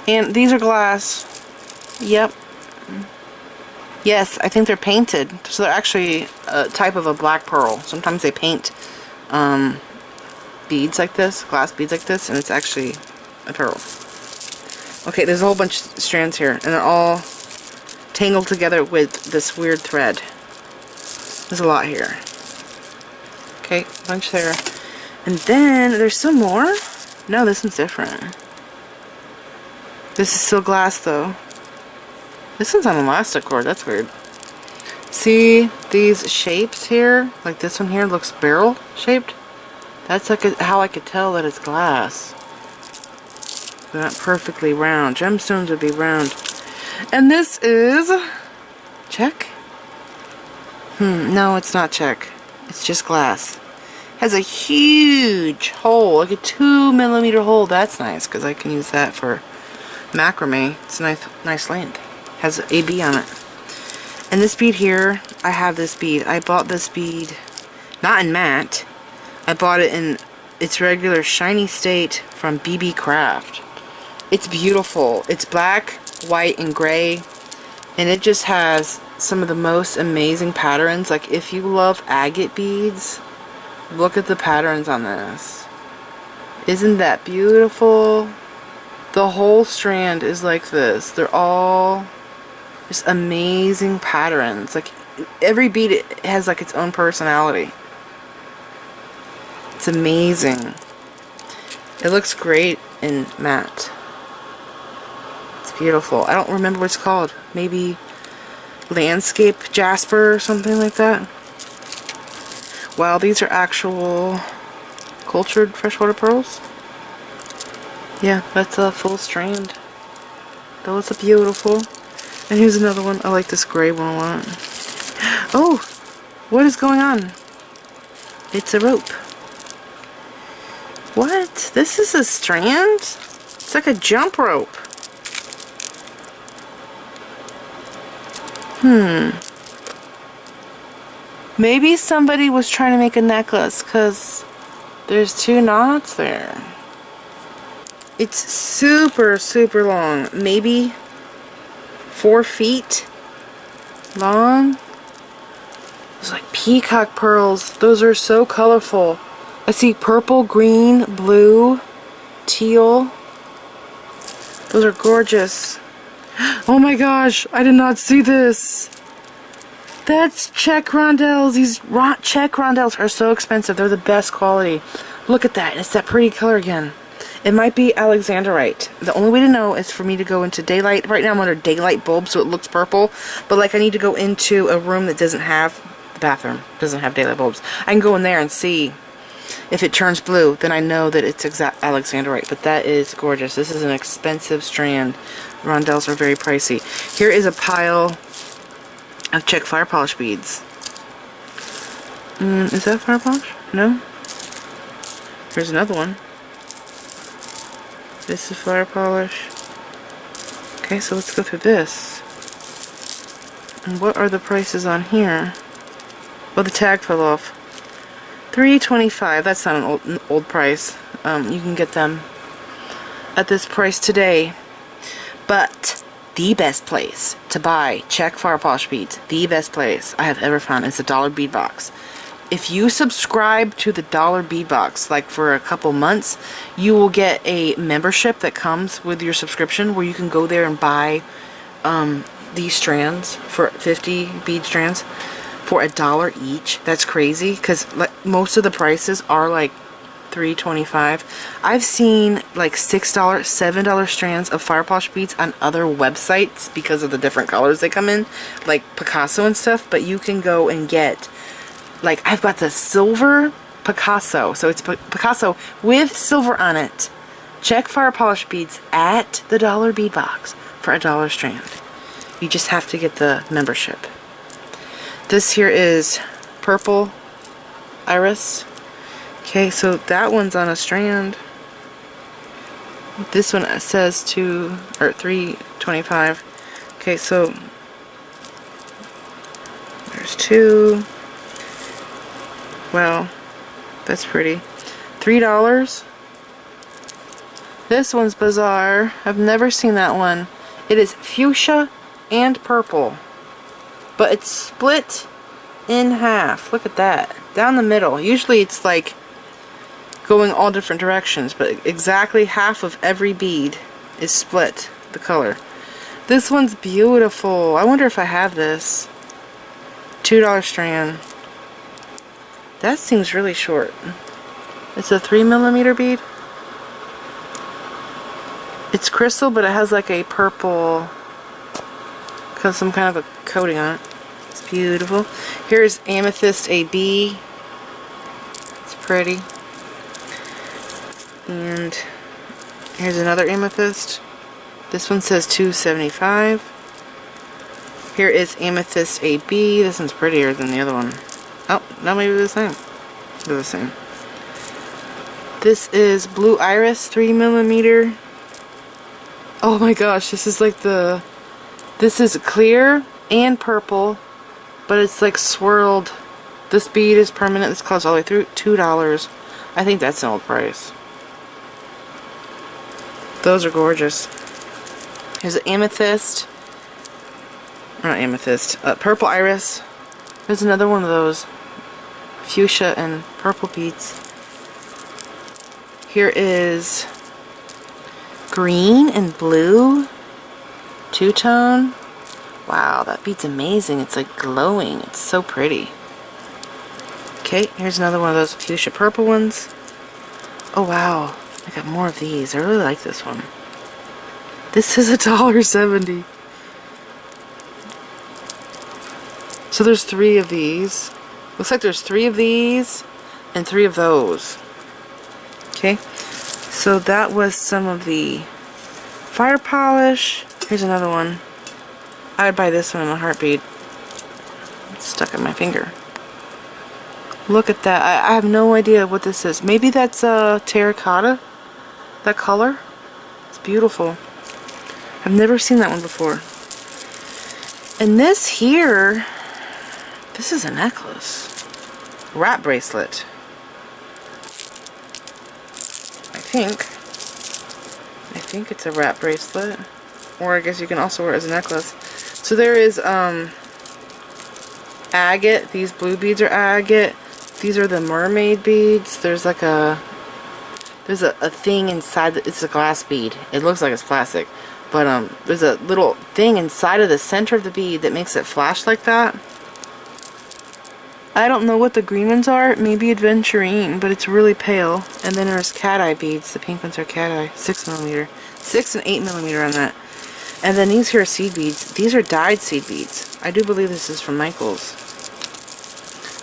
And these are glass. Yep. Yes, I think they're painted. So they're actually a type of a black pearl. Sometimes they paint beads like this, glass beads like this, and it's actually a pearl. Okay, there's a whole bunch of strands here, and they're all tangled together with this weird thread. There's a lot here. Okay, a bunch there. And then there's some more. No, this one's different. This is still glass though. This one's on elastic cord, that's weird. See these shapes here? Like this one here looks barrel shaped. That's like how I could tell that it's glass. They're not perfectly round. Gemstones would be round. And this is check? No, it's not check. It's just glass. Has a huge hole, like a 2mm hole. That's nice because I can use that for macrame. It's a nice length. Has a B on it. And this bead here, I have this bead. I bought this bead not in matte. I bought it in its regular shiny state from BB Craft. It's beautiful. It's black, white, and gray. And it just has some of the most amazing patterns. Like if you love agate beads, look at the patterns on this. Isn't that beautiful? The whole strand is like this. They're all just amazing patterns. Like every bead has like its own personality. It's amazing. It looks great in matte. It's beautiful. I don't remember what it's called. Maybe Landscape Jasper or something like that. Wow, these are actual cultured freshwater pearls. Yeah, that's a full strand. Those are beautiful. And here's another one. I like this gray one a lot. Oh, what is going on? It's a rope. What? This is a strand? It's like a jump rope. Maybe somebody was trying to make a necklace because there's 2 knots there. It's super, super long. Maybe 4 feet long. It's like peacock pearls. Those are so colorful. I see purple, green, blue, teal. Those are gorgeous. Oh my gosh, I did not see this. That's check rondelles. These check rondelles are so expensive. They're the best quality. Look at that. It's that pretty color again. It might be Alexandrite. The only way to know is for me to go into daylight. Right now I'm under daylight bulb, so it looks purple. But like I need to go into a room that doesn't have, the bathroom doesn't have daylight bulbs. I can go in there and see. If it turns blue, then I know that it's exact Alexandrite. But that is gorgeous. This is an expensive strand. Rondelles are very pricey. Here is a pile of check fire polish beads. Is that fire polish? No? Here's another one. This is fire polish. Okay, so let's go through this. And what are the prices on here? Well, the tag fell off. $3.25. That's not an old price. You can get them at this price today. But the best place to buy check fire polish beads, the best place I have ever found, is the Dollar Bead Box. If you subscribe to the Dollar Bead Box, like for a couple months, you will get a membership that comes with your subscription where you can go there and buy these strands for 50 bead strands for $1 each. That's crazy because like, most of the prices are like $3.25. I've seen like $6, $7 strands of fire polish beads on other websites because of the different colors they come in, like Picasso and stuff. But you can go and get, like, I've got the silver Picasso, so it's Picasso with silver on it. Check fire polish beads at the Dollar Bead Box for $1 strand. You just have to get the membership. This here is purple iris. Okay, so that one's on a strand. This one says $3.25. Okay, so there's 2. Well, that's pretty. $3. This one's bizarre. I've never seen that one. It is fuchsia and purple, but it's split in half. Look at that. Down the middle. Usually it's like going all different directions, but exactly half of every bead is split the color. This one's beautiful. I wonder if I have this. $2 strand. That seems really short. It's a 3mm bead. It's crystal, but it has like a purple, some kind of a coating on it. It's beautiful. Here's amethyst AB. It's pretty. And Here's another amethyst. This one says $2.75. Here is amethyst AB. This one's prettier than the other one. Oh, no, maybe they're the same. They're the same. This is blue iris, 3mm. Oh my gosh, this is like this is clear and purple, but it's like swirled. This bead is permanent. This color's all the way through. $2. I think that's an old price. Those are gorgeous. Here's an amethyst. Not amethyst. Purple iris. There's another one of those fuchsia and purple beads. Here is green and blue. Two-tone. Wow, that bead's amazing. It's like glowing. It's so pretty. Okay, here's another one of those fuchsia purple ones. Oh wow, I got more of these. I really like this one. This is $1.70. So there's 3 of these. Looks like there's 3 of these and 3 of those. Okay, so that was some of the fire polish. Here's another one. I would buy this one in a heartbeat. It's stuck in my finger. Look at that. I have no idea what this is. Maybe that's terracotta. That color. It's beautiful. I've never seen that one before. And this here, this is a necklace. Wrap bracelet. I think it's a wrap bracelet. Or I guess you can also wear it as a necklace. So there is agate. These blue beads are agate. These are the mermaid beads. There's like a thing inside. It's a glass bead. It looks like it's plastic, but there's a little thing inside of the center of the bead that makes it flash like that. I don't know what the green ones are. Maybe aventurine, but it's really pale. And then there's cat eye beads. The pink ones are cat eye. 6mm, 6 and 8mm on that. And then these here are seed beads. These are dyed seed beads. I do believe this is from Michael's.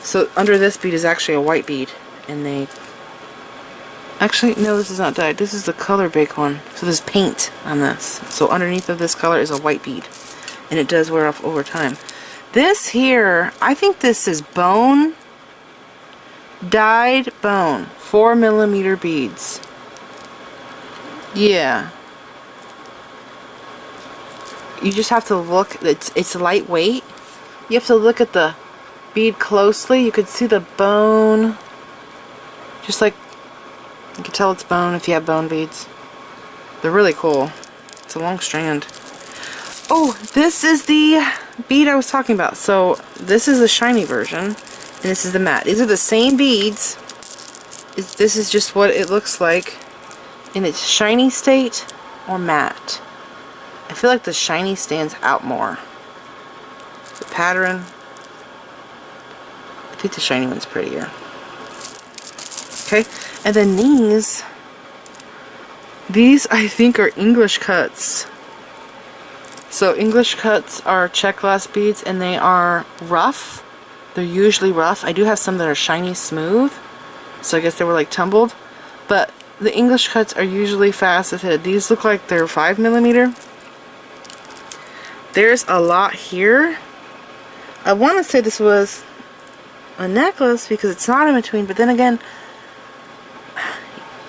So under this bead is actually a white bead. And they... Actually, no, this is not dyed. This is the color bake one. So there's paint on this. So underneath of this color is a white bead. And it does wear off over time. This here, I think this is bone. Dyed bone. 4mm beads. Yeah. You just have to look. It's lightweight. You have to look at the bead closely. You could see the bone. Just like you can tell it's bone if you have bone beads. They're really cool. It's a long strand. Oh, this is the bead I was talking about. So this is the shiny version, and this is the matte. These are the same beads. This is just what it looks like in its shiny state or matte. I feel like the shiny stands out more. The pattern. I think the shiny one's prettier. Okay, and then these I think are English cuts. So English cuts are check glass beads, and they are rough. They're usually rough. I do have some that are shiny smooth, so I guess they were like tumbled. But the English cuts are usually faceted. These look like they're 5mm. There's a lot here. I want to say this was a necklace because it's not in between, but then again,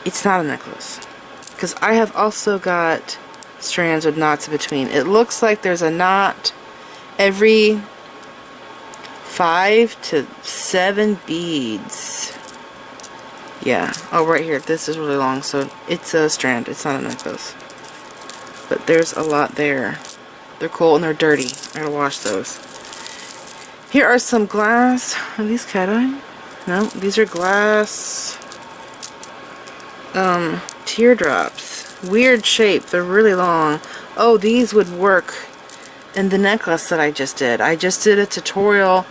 it's not a necklace. Because I have also got strands with knots in between. It looks like there's a knot every 5 to 7 beads. Yeah. Oh, right here. This is really long, so it's a strand. It's not a necklace. But there's a lot there. They're cool and they're dirty. I gotta wash those. Here are some glass. Are these cat eye? No, these are glass teardrops. Weird shape. They're really long. Oh, these would work in the necklace that I just did. I just did a tutorial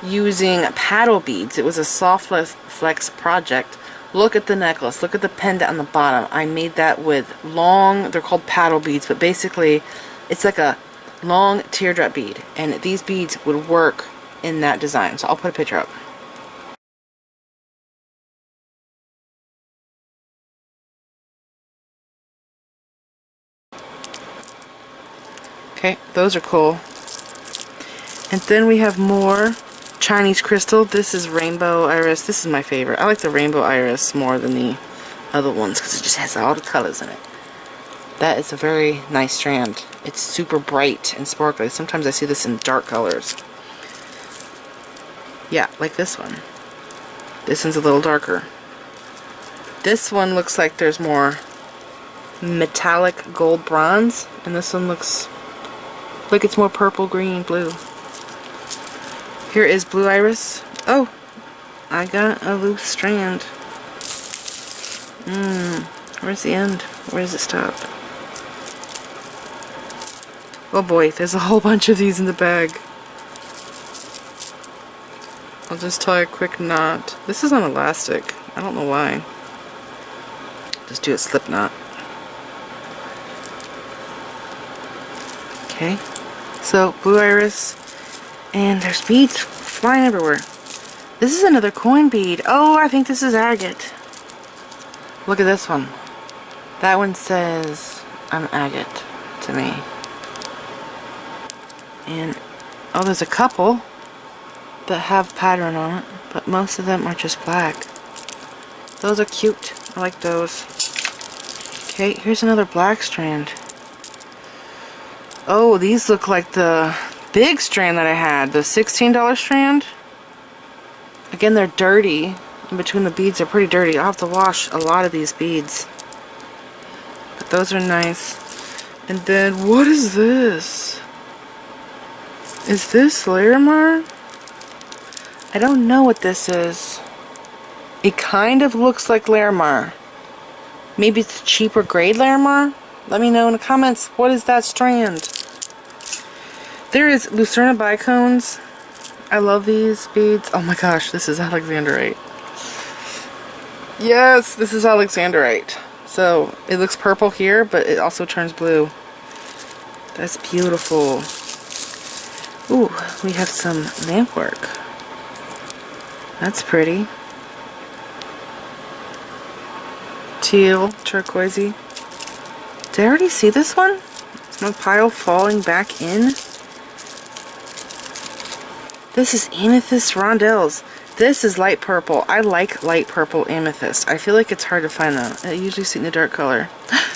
using paddle beads. It was a soft flex project. Look at the necklace. Look at the pendant on the bottom. I made that with long, they're called paddle beads, but basically it's like a long teardrop bead, and these beads would work in that design. So I'll put a picture up. Okay, those are cool. And then we have more Chinese crystal. This is rainbow iris. This is my favorite. I like the rainbow iris more than the other ones because it just has all the colors in it. That is a very nice strand. It's super bright and sparkly. Sometimes I see this in dark colors. Yeah, like this one. This one's a little darker. This one looks like there's more metallic gold bronze, and this one looks like it's more purple, green, blue. Here is blue iris. Oh, I got a loose strand. Where's the end? Where does it stop? Oh boy, there's a whole bunch of these in the bag. I'll just tie a quick knot. This is on elastic. I don't know why. Just do a slip knot. Okay. So, blue iris. And there's beads flying everywhere. This is another coin bead. Oh, I think this is agate. Look at this one. That one says I'm agate to me. And, oh, there's a couple that have pattern on it, but most of them are just black. Those are cute. I like those. Okay, here's another black strand. Oh, these look like the big strand that I had, the $16 strand. Again, they're dirty. In between the beads, they're pretty dirty. I'll have to wash a lot of these beads. But those are nice. And then, what is this? Is this Larimar? I don't know what this is. It kind of looks like Larimar. Maybe it's cheaper grade Larimar? Let me know in the comments, what is that strand? There is Lucerna bicones. I love these beads. Oh my gosh, this is Alexandrite. Yes, this is Alexandrite. So, it looks purple here, but it also turns blue. That's beautiful. Ooh, we have some lamp work. That's pretty. Teal, turquoisey. Did I already see this one? Is my pile falling back in? This is amethyst rondelles. This is light purple. I like light purple amethyst. I feel like it's hard to find that. I usually see it in the dark color.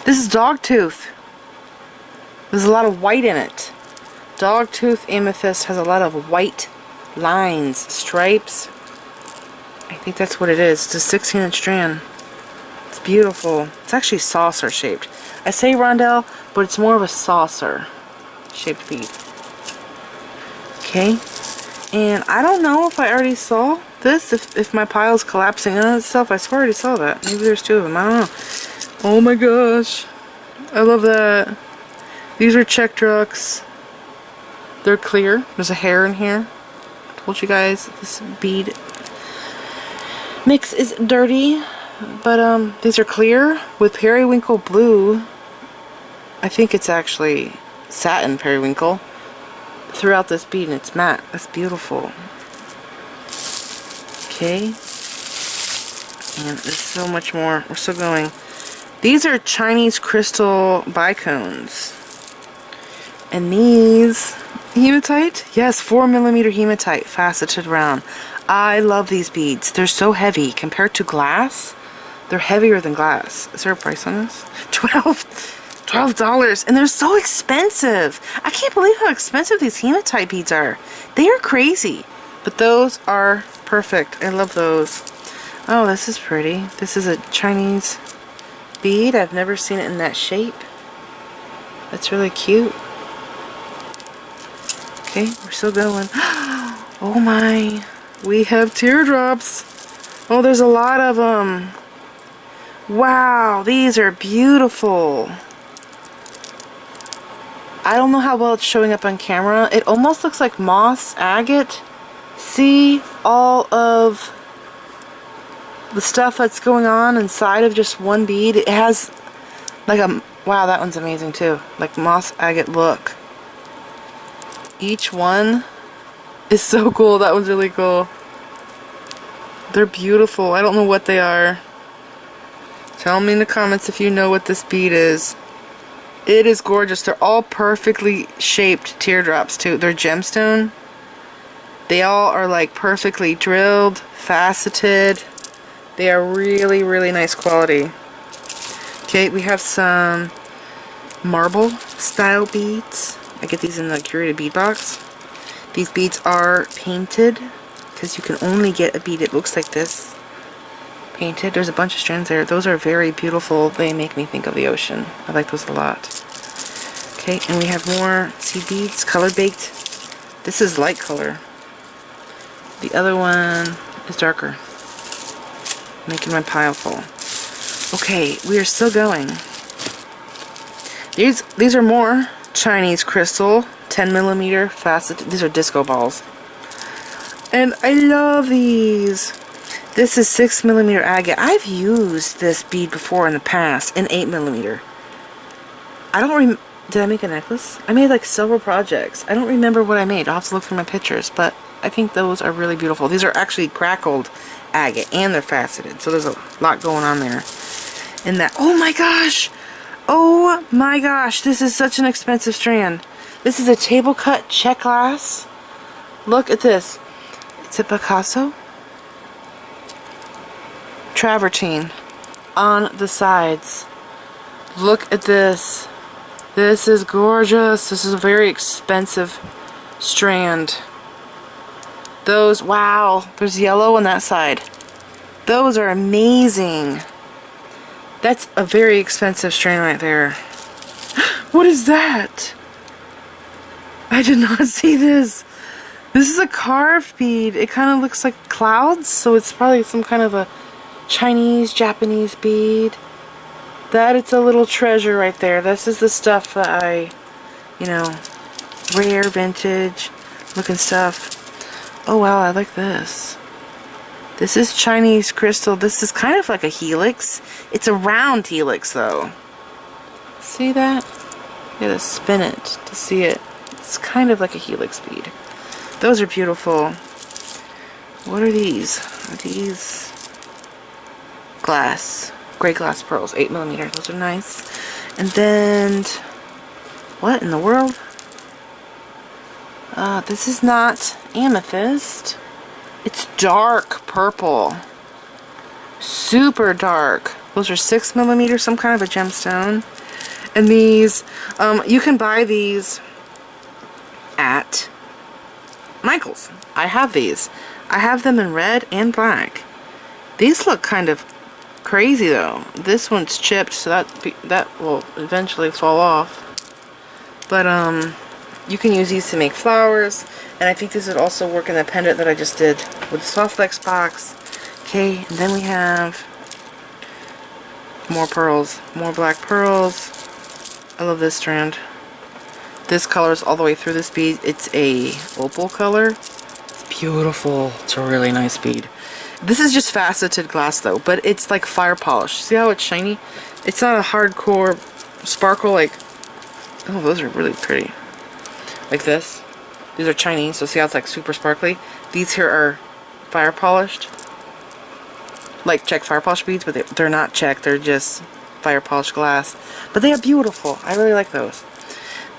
This is dogtooth. There's a lot of white in it. Dogtooth amethyst has a lot of white lines, stripes. I think that's what it is. It's a 16-inch strand. It's beautiful. It's actually saucer shaped. I say rondelle, but it's more of a saucer shaped bead. Okay. And I don't know if I already saw this, if my pile's collapsing on itself. I swear I already saw that. Maybe there's two of them. I don't know. Oh my gosh. I love that. These are Czech drucks. They're clear. There's a hair in here. I told you guys this bead mix is dirty. But these are clear with periwinkle blue. I think it's actually satin periwinkle throughout this bead, and it's matte. That's beautiful. Okay. And there's so much more. We're still going. These are Chinese crystal bicones. And these, hematite? Yes, 4mm hematite, faceted round. I love these beads. They're so heavy compared to glass. They're heavier than glass. Is there a price on this? $12. And they're so expensive. I can't believe how expensive these hematite beads are. They are crazy. But those are perfect. I love those. Oh, this is pretty. This is a Chinese bead. I've never seen it in that shape. That's really cute. Okay, we're still going. Oh my. We have teardrops. Oh, there's a lot of them. Wow, these are beautiful. I don't know how well it's showing up on camera. It almost looks like moss agate. See all of the stuff that's going on inside of just one bead. It has like a, wow, that one's amazing too. Like moss agate look. Each one is so cool. That one's really cool. They're beautiful. I don't know what they are. Tell me in the comments if you know what this bead is. It is gorgeous. They're all perfectly shaped teardrops too. They're gemstone. They all are like perfectly drilled, faceted. They are really, really nice quality. Okay, we have some marble style beads. I get these in the curated bead box. These beads are painted because you can only get a bead that looks like this. Painted. There's a bunch of strands there. Those are very beautiful. They make me think of the ocean. I like those a lot. Okay, and we have more seed beads, color baked. This is light color. The other one is darker. Making my pile full. Okay, we are still going. These are more Chinese crystal, 10mm faceted. These are disco balls. And I love these. This is 6mm agate. I've used this bead before in the past in 8mm. I don't did I make a necklace? I made like several projects. I don't remember what I made. I'll have to look through my pictures, but I think those are really beautiful. These are actually crackled agate and they're faceted, so there's a lot going on there. And that, oh my gosh! Oh my gosh, this is such an expensive strand. This is a table cut check glass. Look at this. It's a Picasso travertine on the sides. Look at this. This is gorgeous. This is a very expensive strand. Those, wow, there's yellow on that side. Those are amazing. That's a very expensive strand right there. What is that? I did not see this. This is a carved bead. It kind of looks like clouds, so it's probably some kind of a Chinese, Japanese bead. That it's a little treasure right there. This is the stuff that I, you know, rare, vintage looking stuff. Oh wow, I like this. This is Chinese crystal. This is kind of like a helix. It's a round helix though. See that? You gotta spin it to see it. It's kind of like a helix bead. Those are beautiful. What are these? Are these glass? Gray glass pearls, 8mm. Those are nice. And then, what in the world? This is not amethyst. It's dark purple. Super dark. Those are 6mm, some kind of a gemstone. And these, you can buy these at Michael's. I have these. I have them in red and black. These look kind of crazy though. This one's chipped, so that will eventually fall off. But you can use these to make flowers, and I think this would also work in the pendant that I just did with the Soft Flex box. Okay, and then we have more pearls, more black pearls. I love this strand. This color is all the way through this bead. It's a opal color. It's beautiful. It's a really nice bead. This is just faceted glass though, but it's like fire polish. See how it's shiny? It's not a hardcore sparkle like, oh, those are really pretty. Like this. These are Chinese, so see how it's like super sparkly? These here are fire polished. Like check fire polish beads, but they're not check, they're just fire polished glass. But they are beautiful. I really like those.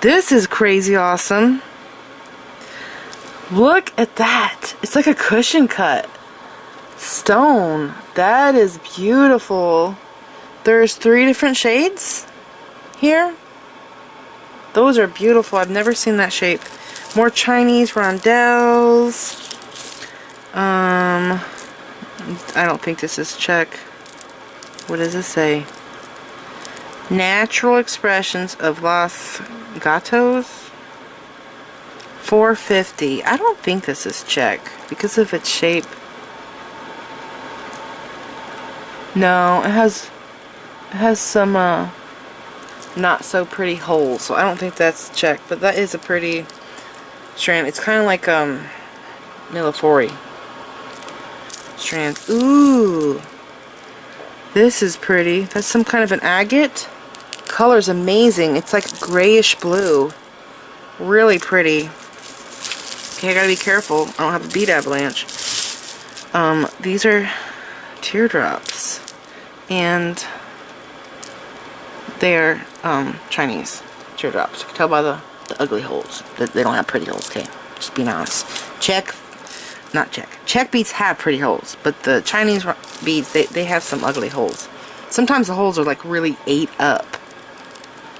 This is crazy awesome. Look at that. It's like a cushion cut stone. That is beautiful. There's 3 different shades here. Those are beautiful. I've never seen that shape. More Chinese rondelles. I don't think this is check. What does this say? Natural expressions of Los Gatos. $4.50. I don't think this is check because of its shape. No, it has some not so pretty holes, so I don't think that's check, but that is a pretty strand. It's kind of like Milifori strand. Ooh, this is pretty. That's some kind of an agate. Color's amazing. It's like grayish blue. Really pretty. Okay, I gotta be careful. I don't have a bead avalanche. These are teardrops. And They're Chinese teardrops. You can tell by the ugly holes that they don't have pretty holes. Okay, just being honest. Czech beads have pretty holes, but the Chinese beads, they have some ugly holes. Sometimes the holes are like really ate up.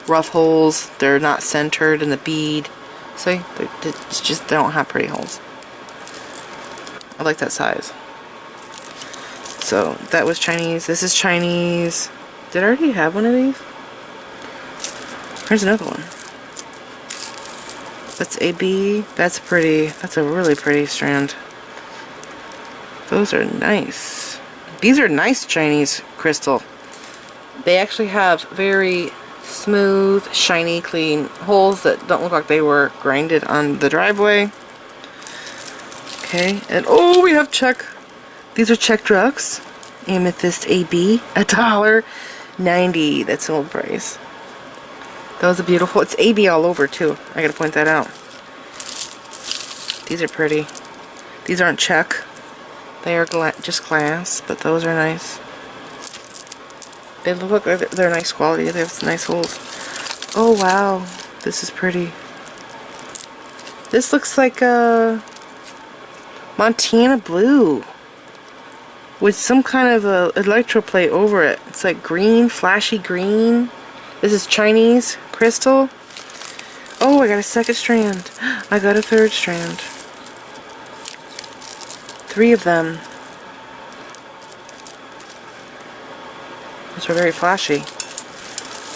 Rough holes. They're not centered in the bead. See, it's just they don't have pretty holes. I like that size. So that was Chinese. This is Chinese. Did I already have one of these? Here's another one. That's AB. That's pretty. That's a really pretty strand. Those are nice. These are nice Chinese crystal. They actually have very smooth, shiny, clean holes that don't look like they were grinded on the driveway. Okay, and oh, we have Czech. These are Czech drugs. Amethyst AB, $1.90. That's an old price. Those are beautiful. It's AB all over too. I gotta point that out. These are pretty. These aren't Czech. They are just glass, but those are nice. They look like they're nice quality. They have some nice holes. Oh wow, this is pretty. This looks like a Montana blue with some kind of a electroplate over it. It's like green, flashy green. This is Chinese crystal. Oh, I got a second strand. I got a third strand. 3 of them. Those are very flashy.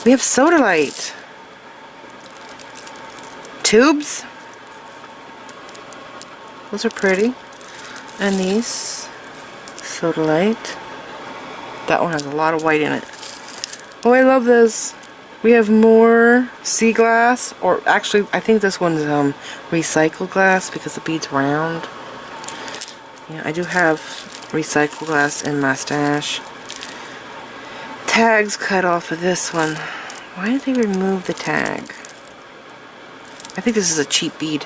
We have sodalite. Tubes. Those are pretty. And these sodalite. That one has a lot of white in it. Oh, I love this. We have more sea glass, or actually I think this one's recycled glass because the bead's round. Yeah, I do have recycled glass in my stash. Tags cut off of this one. Why did they remove the tag? I think this is a cheap bead.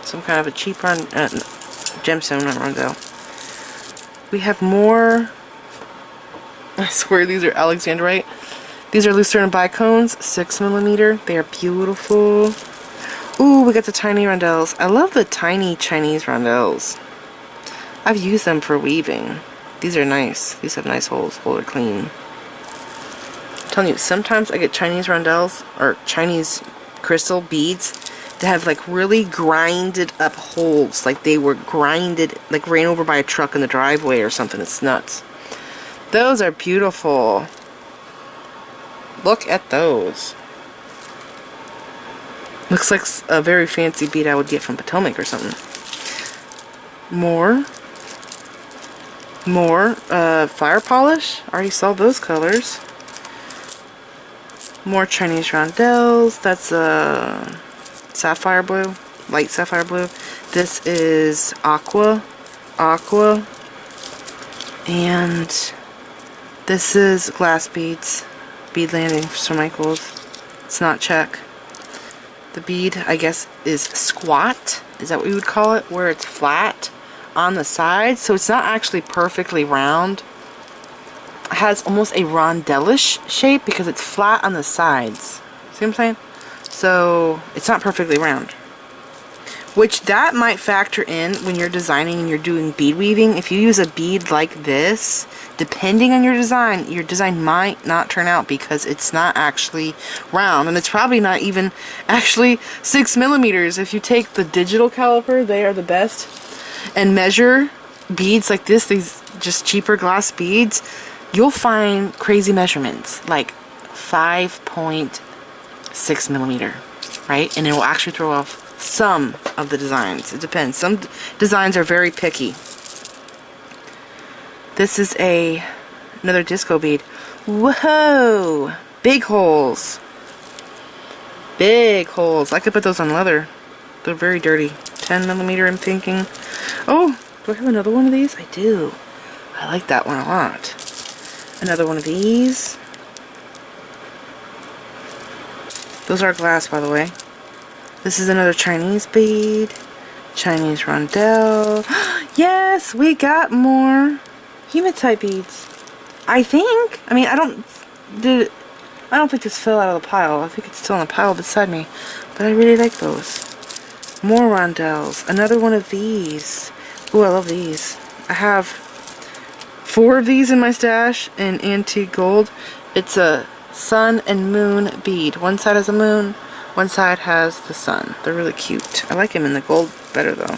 Some kind of a cheap gemstone on Rondo. We have more. I swear these are Alexandrite. These are Lucerne bicones, 6mm. They are beautiful. Ooh, we got the tiny rondelles. I love the tiny Chinese rondelles. I've used them for weaving. These are nice. These have nice holes. Holes are clean. I'm telling you, sometimes I get Chinese rondelles or Chinese crystal beads that have like really grinded up holes. Like they were grinded, like ran over by a truck in the driveway or something. It's nuts. Those are beautiful. Look at those. Looks like a very fancy bead I would get from Potomac or something. More fire polish. Already saw those colors. More Chinese rondelles. That's a sapphire blue, light sapphire blue. This is aqua, and this is glass beads. Bead landing for Sir Michael's. It's not Czech. The bead, I guess, is squat. Is that what we would call it? Where it's flat on the sides. So it's not actually perfectly round. It has almost a rondelle-ish shape because it's flat on the sides. See what I'm saying? So it's not perfectly round. Which that might factor in when you're designing and you're doing bead weaving. If you use a bead like this, depending on your design might not turn out because it's not actually round. And it's probably not even actually 6mm. If you take the digital caliper, they are the best, and measure beads like this, these just cheaper glass beads, you'll find crazy measurements, like 5.6mm, right? And it will actually throw off some of the designs. It depends. Some designs are very picky. This is another disco bead. Whoa! Big holes. Big holes. I could put those on leather. They're very dirty. 10mm, I'm thinking. Oh, do I have another one of these? I do. I like that one a lot. Another one of these. Those are glass, by the way. This is another Chinese bead. Chinese rondelle. Yes, we got more hematite beads. I think. I mean, I I don't think this fell out of the pile. I think it's still in the pile beside me. But I really like those. More rondelles. Another one of these. Ooh, I love these. I have 4 of these in my stash in antique gold. It's a sun and moon bead. One side has a moon, one side has the sun. They're really cute. I like them in the gold better though.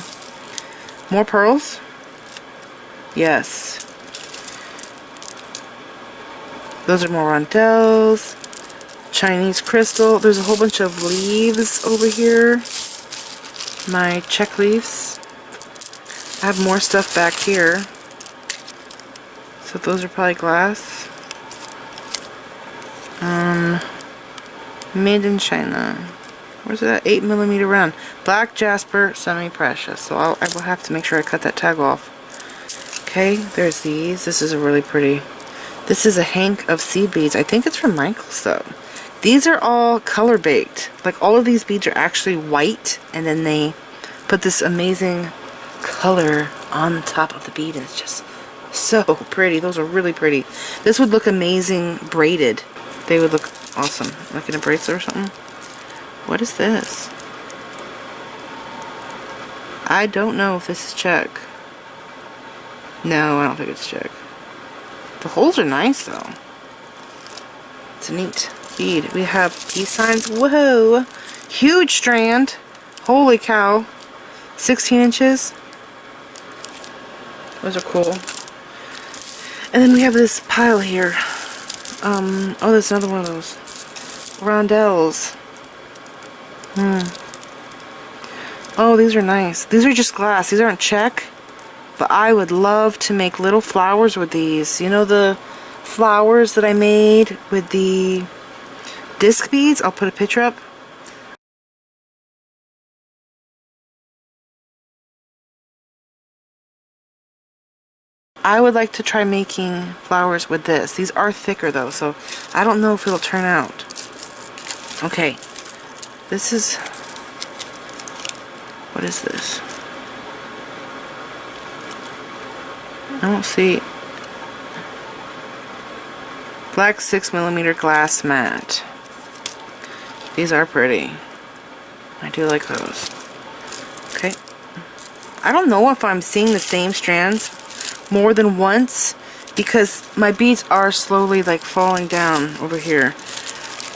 More pearls? Yes. Those are more rondelles. Chinese crystal. There's a whole bunch of leaves over here. My check leaves. I have more stuff back here. So those are probably glass. Made in China. Where's that? 8mm round. Black jasper, semi-precious. So I will have to make sure I cut that tag off. Okay, there's these. This is a really pretty. This is a hank of seed beads. I think it's from Michael's though. These are all color baked. Like all of these beads are actually white, and then they put this amazing color on top of the bead, and it's just so pretty. Those are really pretty. This would look amazing braided. They would look awesome, like in a bracelet or something. What is this? I don't know if this is check. No, I don't think it's check. The holes are nice though. It's a neat bead. We have peace signs. Whoa! Huge strand. Holy cow. 16 inches. Those are cool. And then we have this pile here. Oh, there's another one of those. Rondelles. Oh, these are nice. These are just glass. These aren't check. But I would love to make little flowers with these. You know the flowers that I made with the disc beads? I'll put a picture up. I would like to try making flowers with this. These are thicker though, so I don't know if it'll turn out. Okay, this is, what is this? I don't see. Black 6mm glass mat. These are pretty. I do like those. Okay. I don't know if I'm seeing the same strands more than once because my beads are slowly like falling down over here.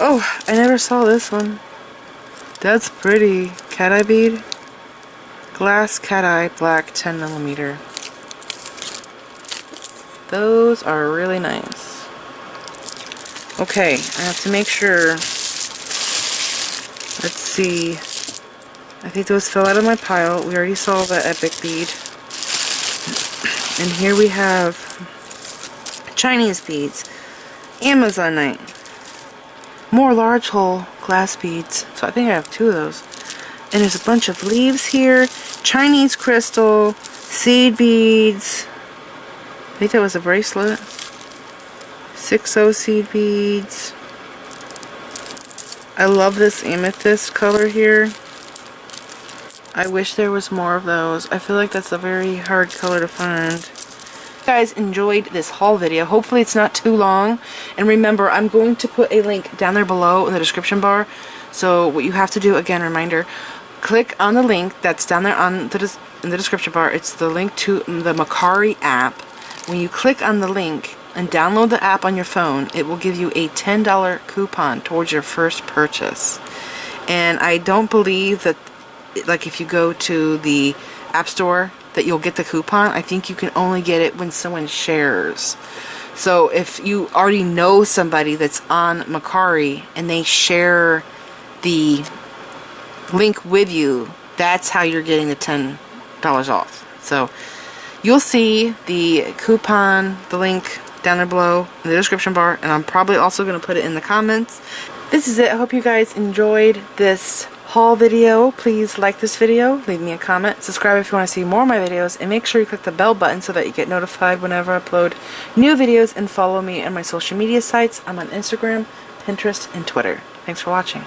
Oh, I never saw this one. That's pretty. Cat eye bead. Glass cat eye, black 10mm. Those are really nice. Okay, I have to make sure. Let's see. I think those fell out of my pile. We already saw the epic bead. And here we have Chinese beads. Amazonite. More large hole glass beads. So I think I have 2 of those. And there's a bunch of leaves here. Chinese crystal. Seed beads. I think that was a bracelet. 6/0 seed beads. I love this amethyst color here. I wish there was more of those. I feel like that's a very hard color to find. If you guys enjoyed this haul video, hopefully it's not too long. And remember, I'm going to put a link down there below in the description bar. So what you have to do, again, reminder, click on the link that's down there on in the description bar. It's the link to the Mercari app. When you click on the link and download the app on your phone, it will give you a $10 coupon towards your first purchase. And I don't believe that, like, if you go to the app store, that you'll get the coupon. I think you can only get it when someone shares. So if you already know somebody that's on Mercari and they share the link with you, that's how you're getting the $10 off. So you'll see the coupon, the link down there below in the description bar, and I'm probably also going to put it in the comments. This is it. I hope you guys enjoyed this haul video. Please like this video, leave me a comment, subscribe if you want to see more of my videos, and make sure you click the bell button so that you get notified whenever I upload new videos, and follow me on my social media sites. I'm on Instagram, Pinterest, and Twitter. Thanks for watching.